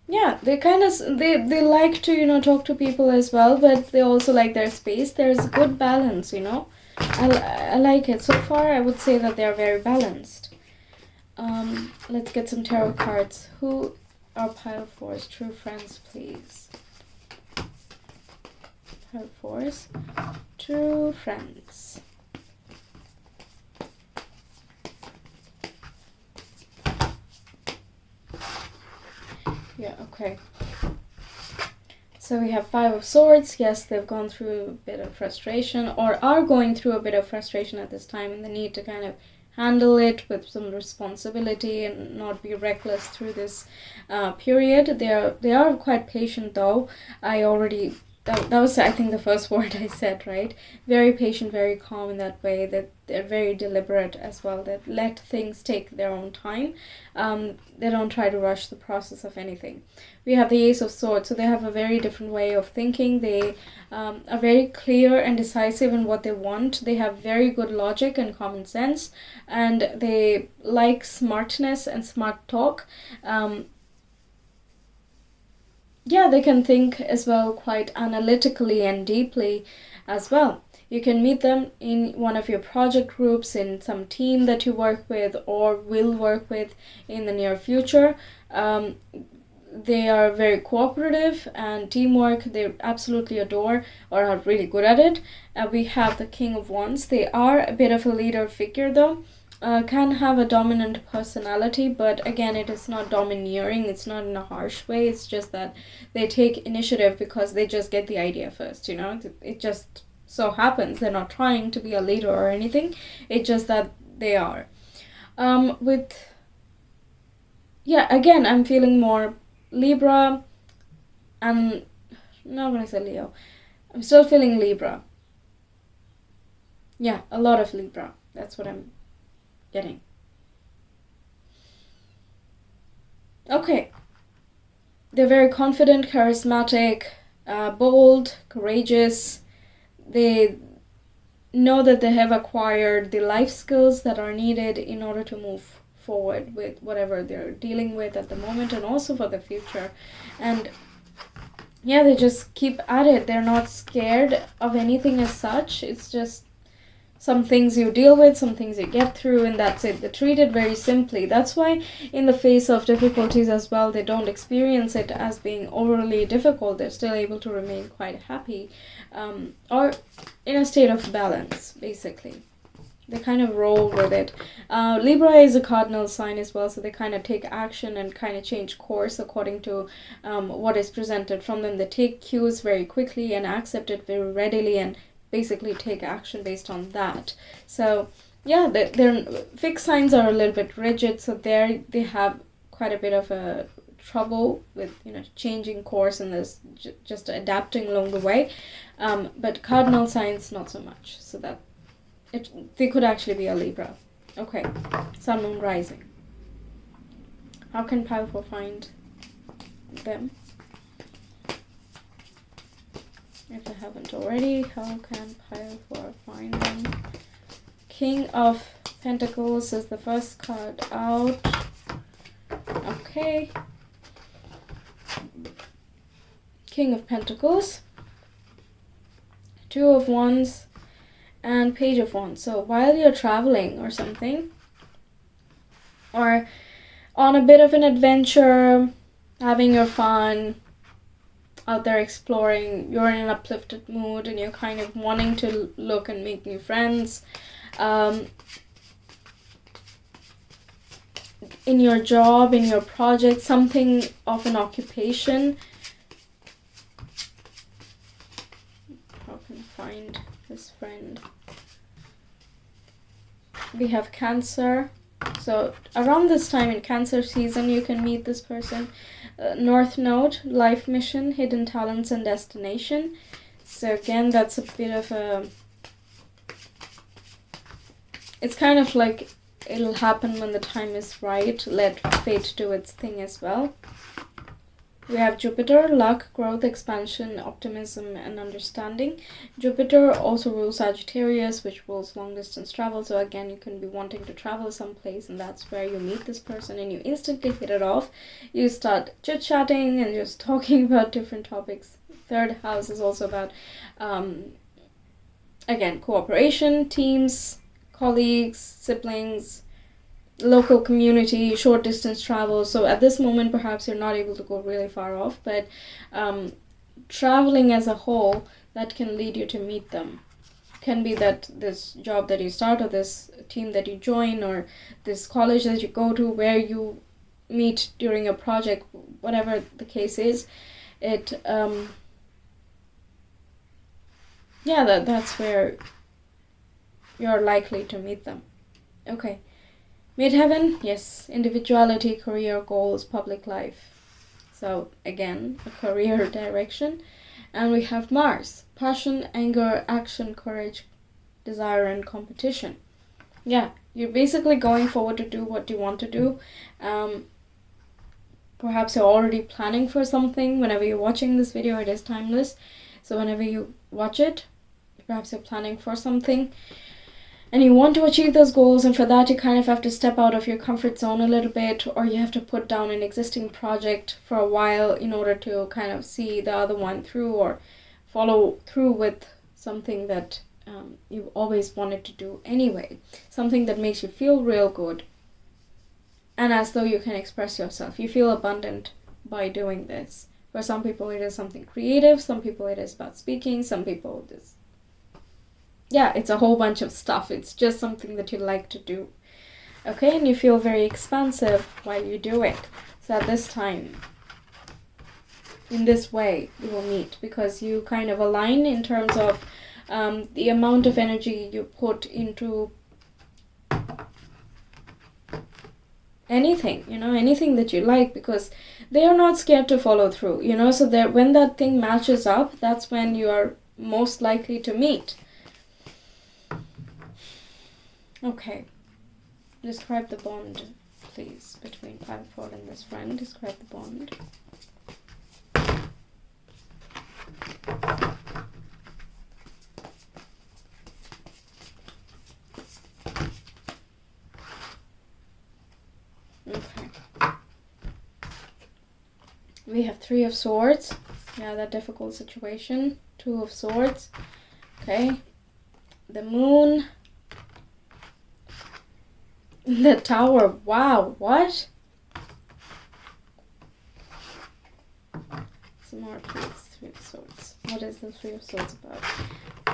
Yeah, they like to, talk to people as well, but they also like their space. There's good balance, I like it. So far, I would say that they're very balanced. Let's get some tarot cards. Who are Pile 4's true friends, please? Pile 4's true friends. Yeah, okay. So we have 5 of Swords. Yes, they've gone through a bit of frustration or are going through a bit of frustration at this time, and the need to kind of handle it with some responsibility and not be reckless through this period. They are quite patient though. That was, I think, the first word I said, right? Very patient, very calm in that way, that they're very deliberate as well, that let things take their own time. They don't try to rush the process of anything. We have the Ace of Swords, so they have a very different way of thinking. They are very clear and decisive in what they want. They have very good logic and common sense, and they like smartness and smart talk. They can think as well quite analytically and deeply as well. You can meet them in one of your project groups, in some team that you work with or will work with in the near future. They are very cooperative, and teamwork they absolutely adore or are really good at it. We have the King of Wands. They are a bit of a leader figure though. Can have a dominant personality, but again, it is not domineering. It's not in a harsh way. It's just that they take initiative because they just get the idea first, It just so happens they're not trying to be a leader or anything. It's just that they are. Again, I'm feeling more Libra. I'm not gonna say Leo. I'm still feeling Libra. Yeah, a lot of Libra. That's what I'm getting. Okay. They're very confident, charismatic, bold, courageous. They know that they have acquired the life skills that are needed in order to move forward with whatever they're dealing with at the moment and also for the future. And yeah, they just keep at it. They're not scared of anything as such. It's just some things you deal with, some things you get through, and that's it. They treat it very simply. That's why in the face of difficulties as well, they don't experience it as being overly difficult. They're still able to remain quite happy, or in a state of balance, basically. They kind of roll with it. Libra is a cardinal sign as well, so they kind of take action and kind of change course according to what is presented from them. They take cues very quickly and accept it very readily and basically take action based on that. So yeah, their fixed signs are a little bit rigid, so they have quite a bit of a trouble with changing course and this just adapting along the way. But cardinal signs not so much. So that they could actually be a Libra. Okay, Sun, Moon, Rising. How can Pile 4 find them? If they haven't already, how can Pile 4 find them? King of Pentacles is the first card out. Okay. King of Pentacles. Two of Wands. And Page of Wands. So while you're traveling or something, or on a bit of an adventure, having your fun, out there exploring, you're in an uplifted mood and you're kind of wanting to look and make new friends. In your job, in your project, something of an occupation. How can I find this friend? We have Cancer. So around this time in Cancer season, you can meet this person. North Node, life mission, hidden talents and destination. So again, that's a bit of a... It's kind of like it'll happen when the time is right. Let fate do its thing as well. We have Jupiter, luck, growth, expansion, optimism, and understanding. Jupiter also rules Sagittarius, which rules long distance travel. So again, you can be wanting to travel someplace, and that's where you meet this person and you instantly hit it off. You start chit-chatting and just talking about different topics. Third house is also about, again, cooperation, teams, colleagues, siblings, local community, short distance travel. So at this moment, perhaps you're not able to go really far off, but traveling as a whole, that can lead you to meet them. Can be that this job that you start, or this team that you join, or this college that you go to where you meet during a project, whatever the case is, it that's where you're likely to meet them. Okay. Midheaven, yes, individuality, career, goals, public life. So again, a career direction. And we have Mars, passion, anger, action, courage, desire, and competition. Yeah, you're basically going forward to do what you want to do. Perhaps you're already planning for something. Whenever you're watching this video, it is timeless. So whenever you watch it, perhaps you're planning for something. And you want to achieve those goals, and for that you kind of have to step out of your comfort zone a little bit, or you have to put down an existing project for a while in order to kind of see the other one through, or follow through with something that you've always wanted to do anyway. Something that makes you feel real good, and as though you can express yourself. You feel abundant by doing this. For some people it is something creative, some people it is about speaking, some people it is... Yeah, it's a whole bunch of stuff. It's just something that you like to do. Okay, and you feel very expansive while you do it. So at this time, in this way, you will meet, because you kind of align in terms of the amount of energy you put into anything, anything that you like, because they are not scared to follow through, so that when that thing matches up, that's when you are most likely to meet. Okay, describe the bond, please, between Pile 4 and this friend. Describe the bond. We have Three of Swords. Yeah, that difficult situation. Two of Swords. Okay. The Moon. The Tower. Wow, what? Some more, please. Three of Swords. What is the Three of Swords about?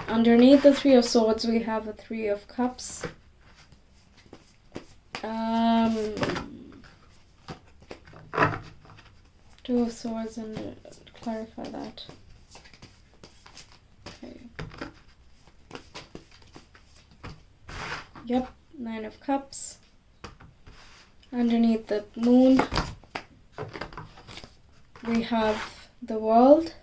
Underneath the Three of Swords, we have a Three of Cups. Two of Swords, and clarify that. Okay. Yep, Nine of Cups. Underneath the Moon, we have the World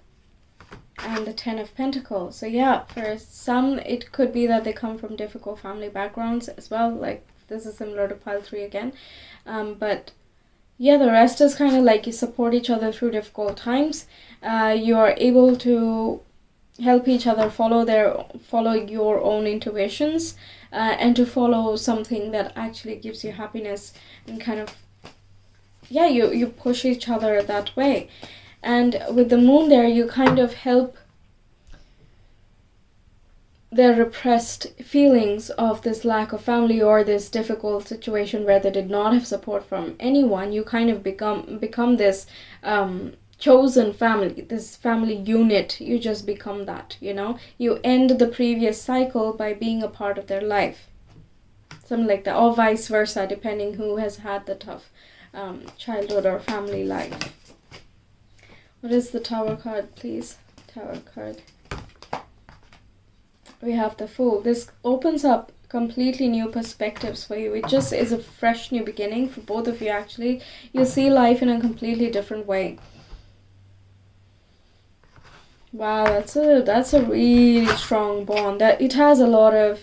and the Ten of Pentacles. So yeah, for some, it could be that they come from difficult family backgrounds as well. Like, this is similar to pile 3 again. But yeah, the rest is kind of like you support each other through difficult times. You are able to help each other follow your own intuitions, and to follow something that actually gives you happiness, and kind of, yeah, you push each other that way. And with the Moon there, you kind of help their repressed feelings of this lack of family, or this difficult situation where they did not have support from anyone. You kind of become this chosen family, this family unit. You just become that, you know. You end the previous cycle by being a part of their life. Something like that, or vice versa, depending who has had the tough childhood or family life. What is the Tower card, please? Tower card. We have the Fool. This opens up completely new perspectives for you. It just is a fresh new beginning for both of you, actually. You see life in a completely different way. Wow, that's a really strong bond. That it has a lot of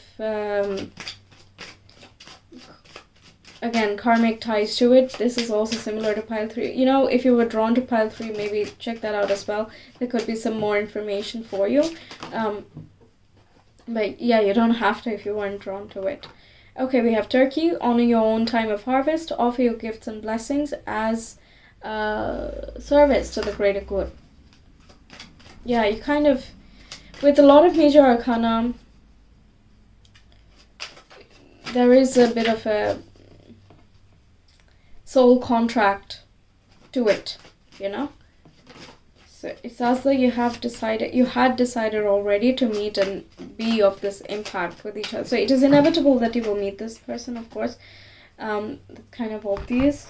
again, karmic ties to it. This is also similar to pile 3. You know, if you were drawn to pile 3, maybe check that out as well. There could be some more information for you. But yeah, you don't have to if you weren't drawn to it. Okay, we have Turkey. Honor your own time of harvest. Offer your gifts and blessings as service to the greater good. Yeah, you kind of, with a lot of major arcana, there is a bit of a soul contract to it, you know. So it's as though you had decided already to meet and be of this impact with each other. So it is inevitable that you will meet this person, of course. Kind of obvious.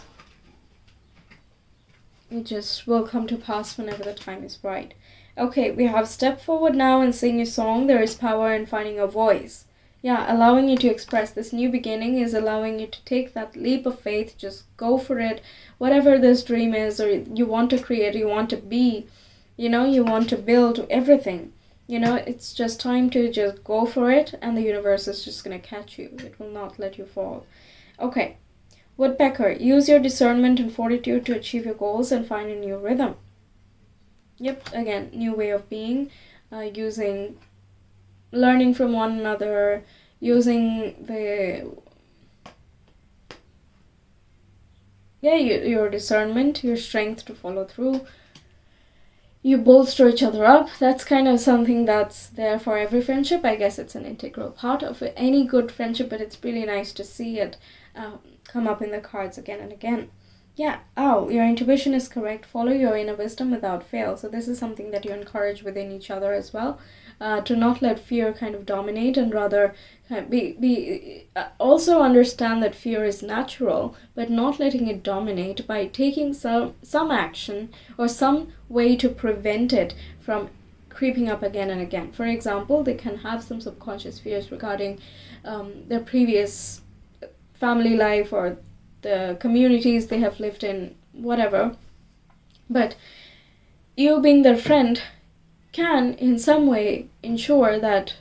It just will come to pass whenever the time is right. Okay, we have step forward now and sing a song. There is power in finding a voice. Yeah, allowing you to express. This new beginning is allowing you to take that leap of faith. Just go for it. Whatever this dream is, or you want to create, you want to be, you know, you want to build everything. You know, it's just time to just go for it, and the universe is just going to catch you. It will not let you fall. Okay. Woodpecker, use your discernment and fortitude to achieve your goals and find a new rhythm. Yep, again, new way of being, learning from one another, using your discernment, your strength to follow through. You bolster each other up. That's kind of something that's there for every friendship. I guess it's an integral part of any good friendship, but it's really nice to see it come up in the cards again and again. Yeah, your intuition is correct. Follow your inner wisdom without fail. So this is something that you encourage within each other as well, to not let fear kind of dominate, and rather also understand that fear is natural, but not letting it dominate by taking some action or some way to prevent it from creeping up again and again. For example, they can have some subconscious fears regarding their previous family life or the communities they have lived in, whatever. But you being their friend can in some way ensure that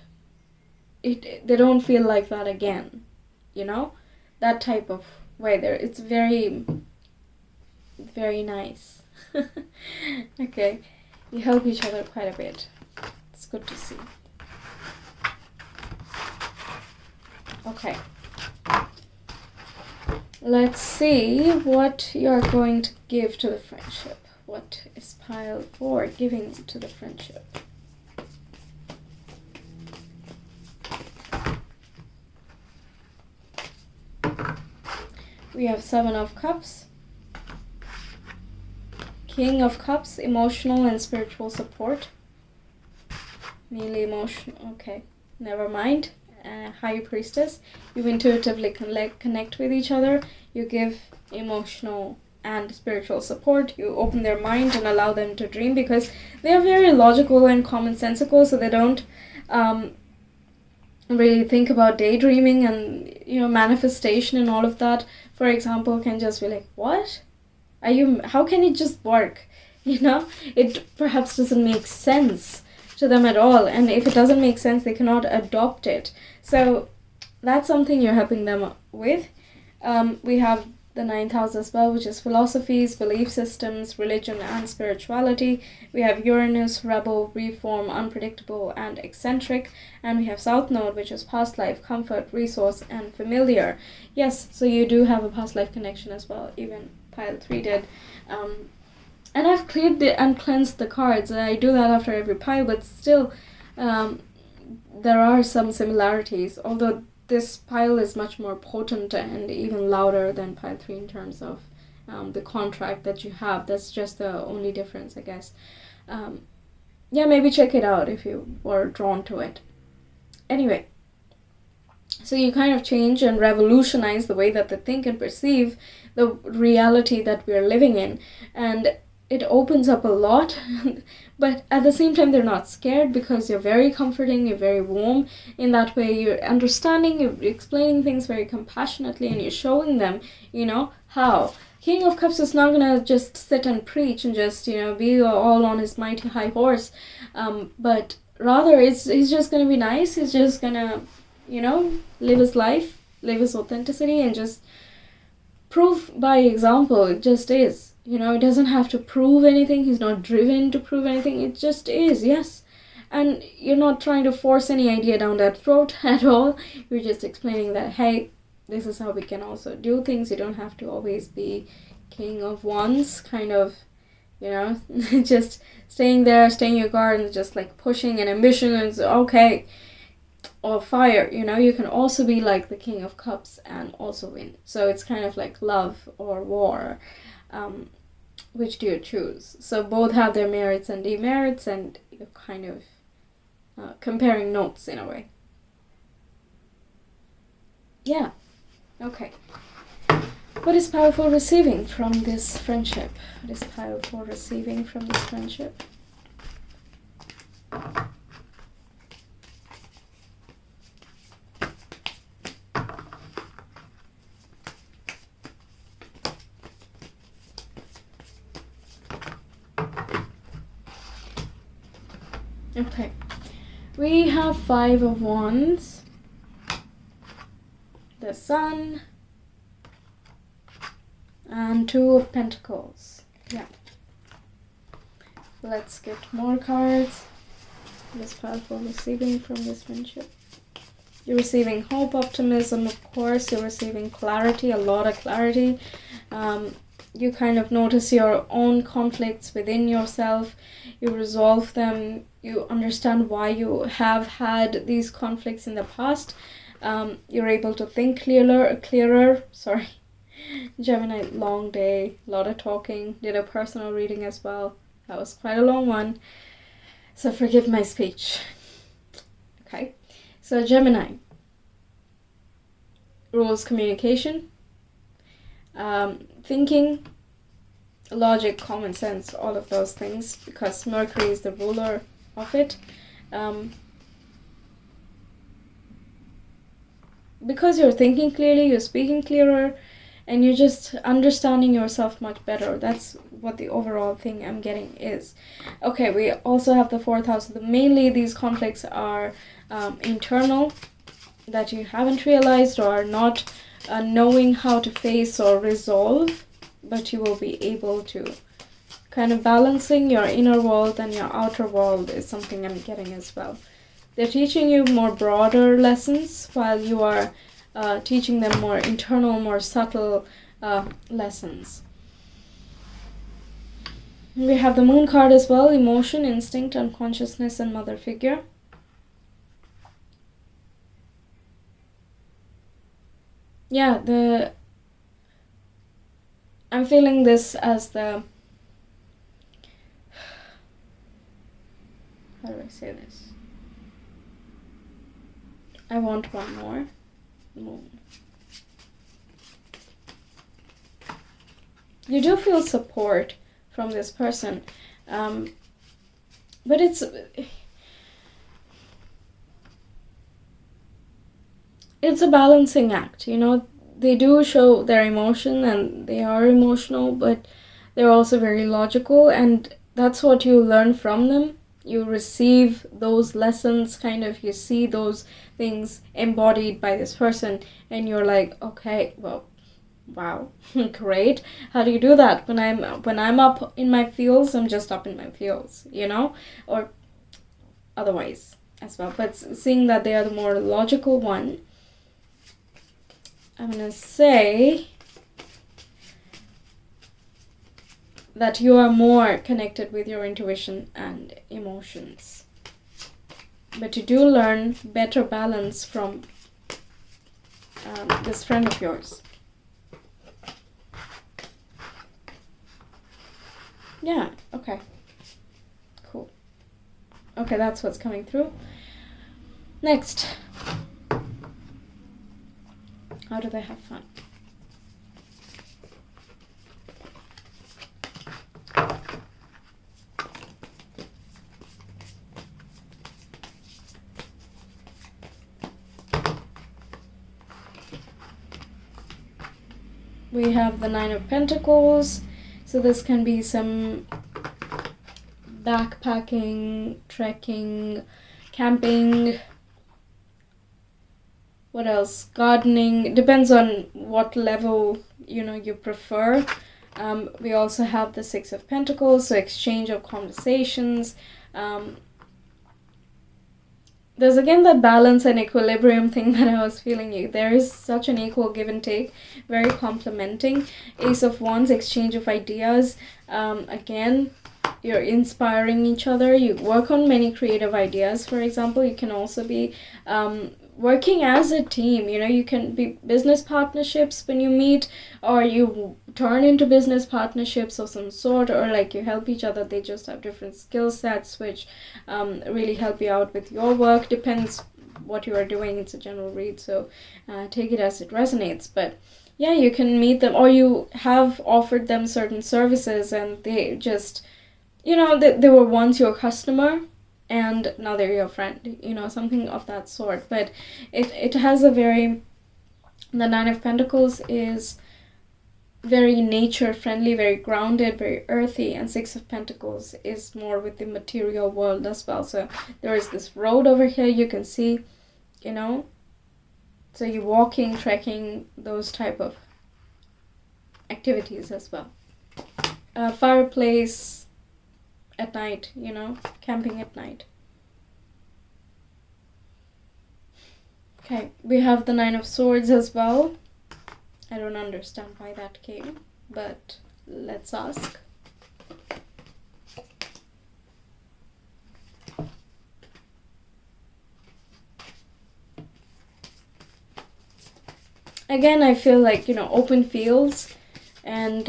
they don't feel like that again, you know, that type of way there. It's very, very nice. Okay, you help each other quite a bit. It's good to see. Okay, let's see what you're going to give to the friendship. What is pile 4 giving to the friendship? We have 7 of Cups, King of Cups, emotional and spiritual support. Mainly emotional, okay, never mind. High Priestess, you intuitively connect with each other. You give emotional and spiritual support. You open their mind and allow them to dream, because they are very logical and commonsensical, so they don't really think about daydreaming and, you know, manifestation and all of that. For example, can just be like, what are you, how can it just work? You know, it perhaps doesn't make sense to them at all, and if it doesn't make sense, they cannot adopt it. So that's something you're helping them with. We have the 9th house as well, which is philosophies, belief systems, religion, and spirituality. We have Uranus, rebel, reform, unpredictable, and eccentric. And we have South Node, which is past life, comfort, resource, and familiar. Yes, so you do have a past life connection as well, even pile 3 did. And I've cleared and cleansed the cards. I do that after every pile, but still, there are some similarities, although this pile is much more potent and even louder than pile 3 in terms of the contract that you have. That's just the only difference, I guess. Yeah, maybe check it out if you were drawn to it. Anyway, so you kind of change and revolutionize the way that they think and perceive the reality that we're living in. And it opens up a lot, but at the same time, they're not scared, because you're very comforting, you're very warm. In that way, you're understanding, you're explaining things very compassionately, and you're showing them, you know, how. King of Cups is not gonna just sit and preach and just, you know, be all on his mighty high horse, but rather he's just gonna be nice. He's just gonna, you know, live his life, live his authenticity, and just prove by example. It just is. You know, it doesn't have to prove anything. He's not driven to prove anything. It just is, yes. And you're not trying to force any idea down that throat at all. You're just explaining that, hey, this is how we can also do things. You don't have to always be King of Wands, kind of, you know, just staying there, staying your guard, and just like pushing and ambition, and it's okay. Or fire, you know, you can also be like the King of Cups and also win. So it's kind of like love or war. Which do you choose? So both have their merits and demerits, and you're kind of comparing notes in a way. Yeah. Okay. What is pile 4 receiving from this friendship? What is pile 4 receiving from this friendship? Okay, we have 5 of Wands, the Sun, and 2 of Pentacles. Yeah. Let's get more cards. This pile 4 receiving from this friendship. You're receiving hope, optimism, of course. You're receiving clarity, a lot of clarity. You kind of notice your own conflicts within yourself. You resolve them. You understand why you have had these conflicts in the past. You're able to think clearer. Sorry. Gemini, long day, a lot of talking. Did a personal reading as well. That was quite a long one. So forgive my speech. Okay. So Gemini rules communication, thinking, logic, common sense, all of those things, because Mercury is the ruler of it. Because you're thinking clearly, you're speaking clearer, and you're just understanding yourself much better. That's what the overall thing I'm getting is. Okay, we also have the 4th house. Mainly these conflicts are internal, that you haven't realized or are not knowing how to face or resolve, but you will be able to. Kind of balancing your inner world and your outer world is something I'm getting as well. They're teaching you more broader lessons while you are teaching them more internal, more subtle lessons. We have the moon card as well, emotion, instinct, unconsciousness, and mother figure. Yeah, I'm feeling this as the, how do I say this? I want one more. Moon. You do feel support from this person, but it's a balancing act, you know. They do show their emotion and they are emotional, but they're also very logical, and that's what you learn from them. You receive those lessons, kind of, you see those things embodied by this person, and you're like, okay, well, wow, great. How do you do that? When I'm up in my fields, I'm just up in my fields, you know, or otherwise as well. But seeing that they are the more logical one, I'm gonna say that you are more connected with your intuition and emotions. But you do learn better balance from this friend of yours. Yeah, okay. Cool. Okay, that's what's coming through. Next. How do they have fun? We have the Nine of Pentacles. So this can be some backpacking, trekking, camping. What else? Gardening. Depends on what level, you know, you prefer. We also have the Six of Pentacles, so exchange of conversations. There's again that balance and equilibrium thing that I was feeling. There is such an equal give and take, very complementing. Ace of Wands, exchange of ideas. Again, you're inspiring each other. You work on many creative ideas. For example, you can also be working as a team. You know, you can be business partnerships when you meet, or you turn into business partnerships of some sort, or like you help each other. They just have different skill sets which really help you out with your work. Depends what you are doing. It's a general read, so take it as it resonates. But yeah, you can meet them, or you have offered them certain services and they just, you know, they were once your customer and now they're your friend, you know, something of that sort. But it has a very, the Nine of Pentacles is very nature friendly, very grounded, very earthy, and Six of Pentacles is more with the material world as well. So there is this road over here, you can see, you know, so you're walking, trekking, those type of activities as well. Fireplace at night, you know, camping at night. Okay, we have the Nine of Swords as well. I don't understand why that came, but let's ask. Again, I feel like, you know, open fields and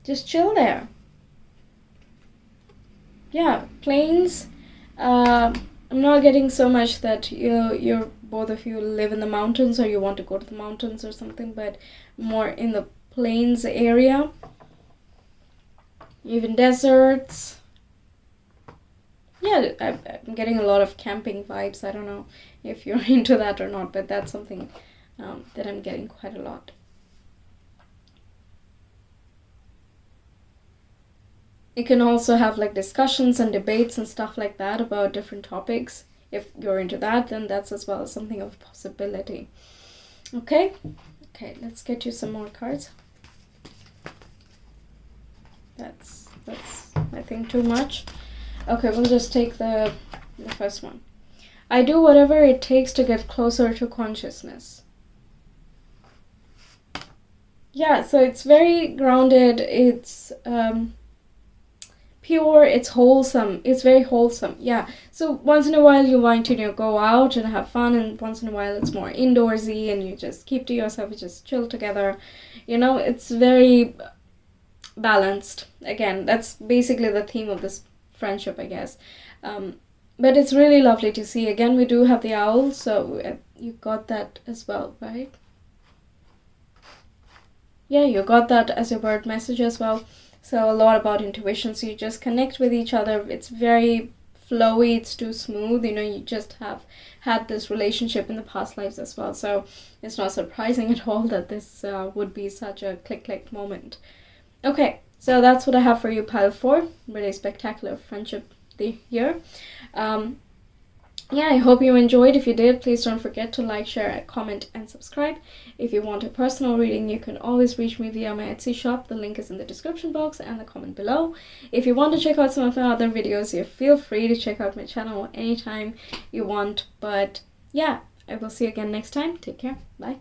just chill there. Yeah, plains. I'm not getting so much that you're both of you live in the mountains or you want to go to the mountains or something, but more in the plains area. Even deserts. Yeah, I'm getting a lot of camping vibes. I don't know if you're into that or not, but that's something that I'm getting quite a lot. You can also have like discussions and debates and stuff like that about different topics. If you're into that, then that's as well something of a possibility. Okay, let's get you some more cards. That's I think too much. Okay, we'll just take the first one. I do whatever it takes to get closer to consciousness. Yeah, so it's very grounded. It's pure, it's wholesome, it's very wholesome. Yeah, so once in a while you want to, you know, go out and have fun, and once in a while it's more indoorsy and you just keep to yourself, you just chill together, you know. It's very balanced. Again, that's basically the theme of this friendship, I guess. But it's really lovely to see. Again, we do have the owl, so you got that as well, right? Yeah, you got that as your bird message as well. So a lot about intuition. So you just connect with each other. It's very flowy. It's too smooth. You know, you just have had this relationship in the past lives as well. So it's not surprising at all that this would be such a click moment. Okay, so that's what I have for you, pile 4. Really spectacular friendship here. Yeah, I hope you enjoyed. If you did, please don't forget to like, share, comment, and subscribe. If you want a personal reading, you can always reach me via my Etsy shop. The link is in the description box and the comment below. If you want to check out some of my other videos, you feel free to check out my channel anytime you want. But yeah, I will see you again next time. Take care. Bye.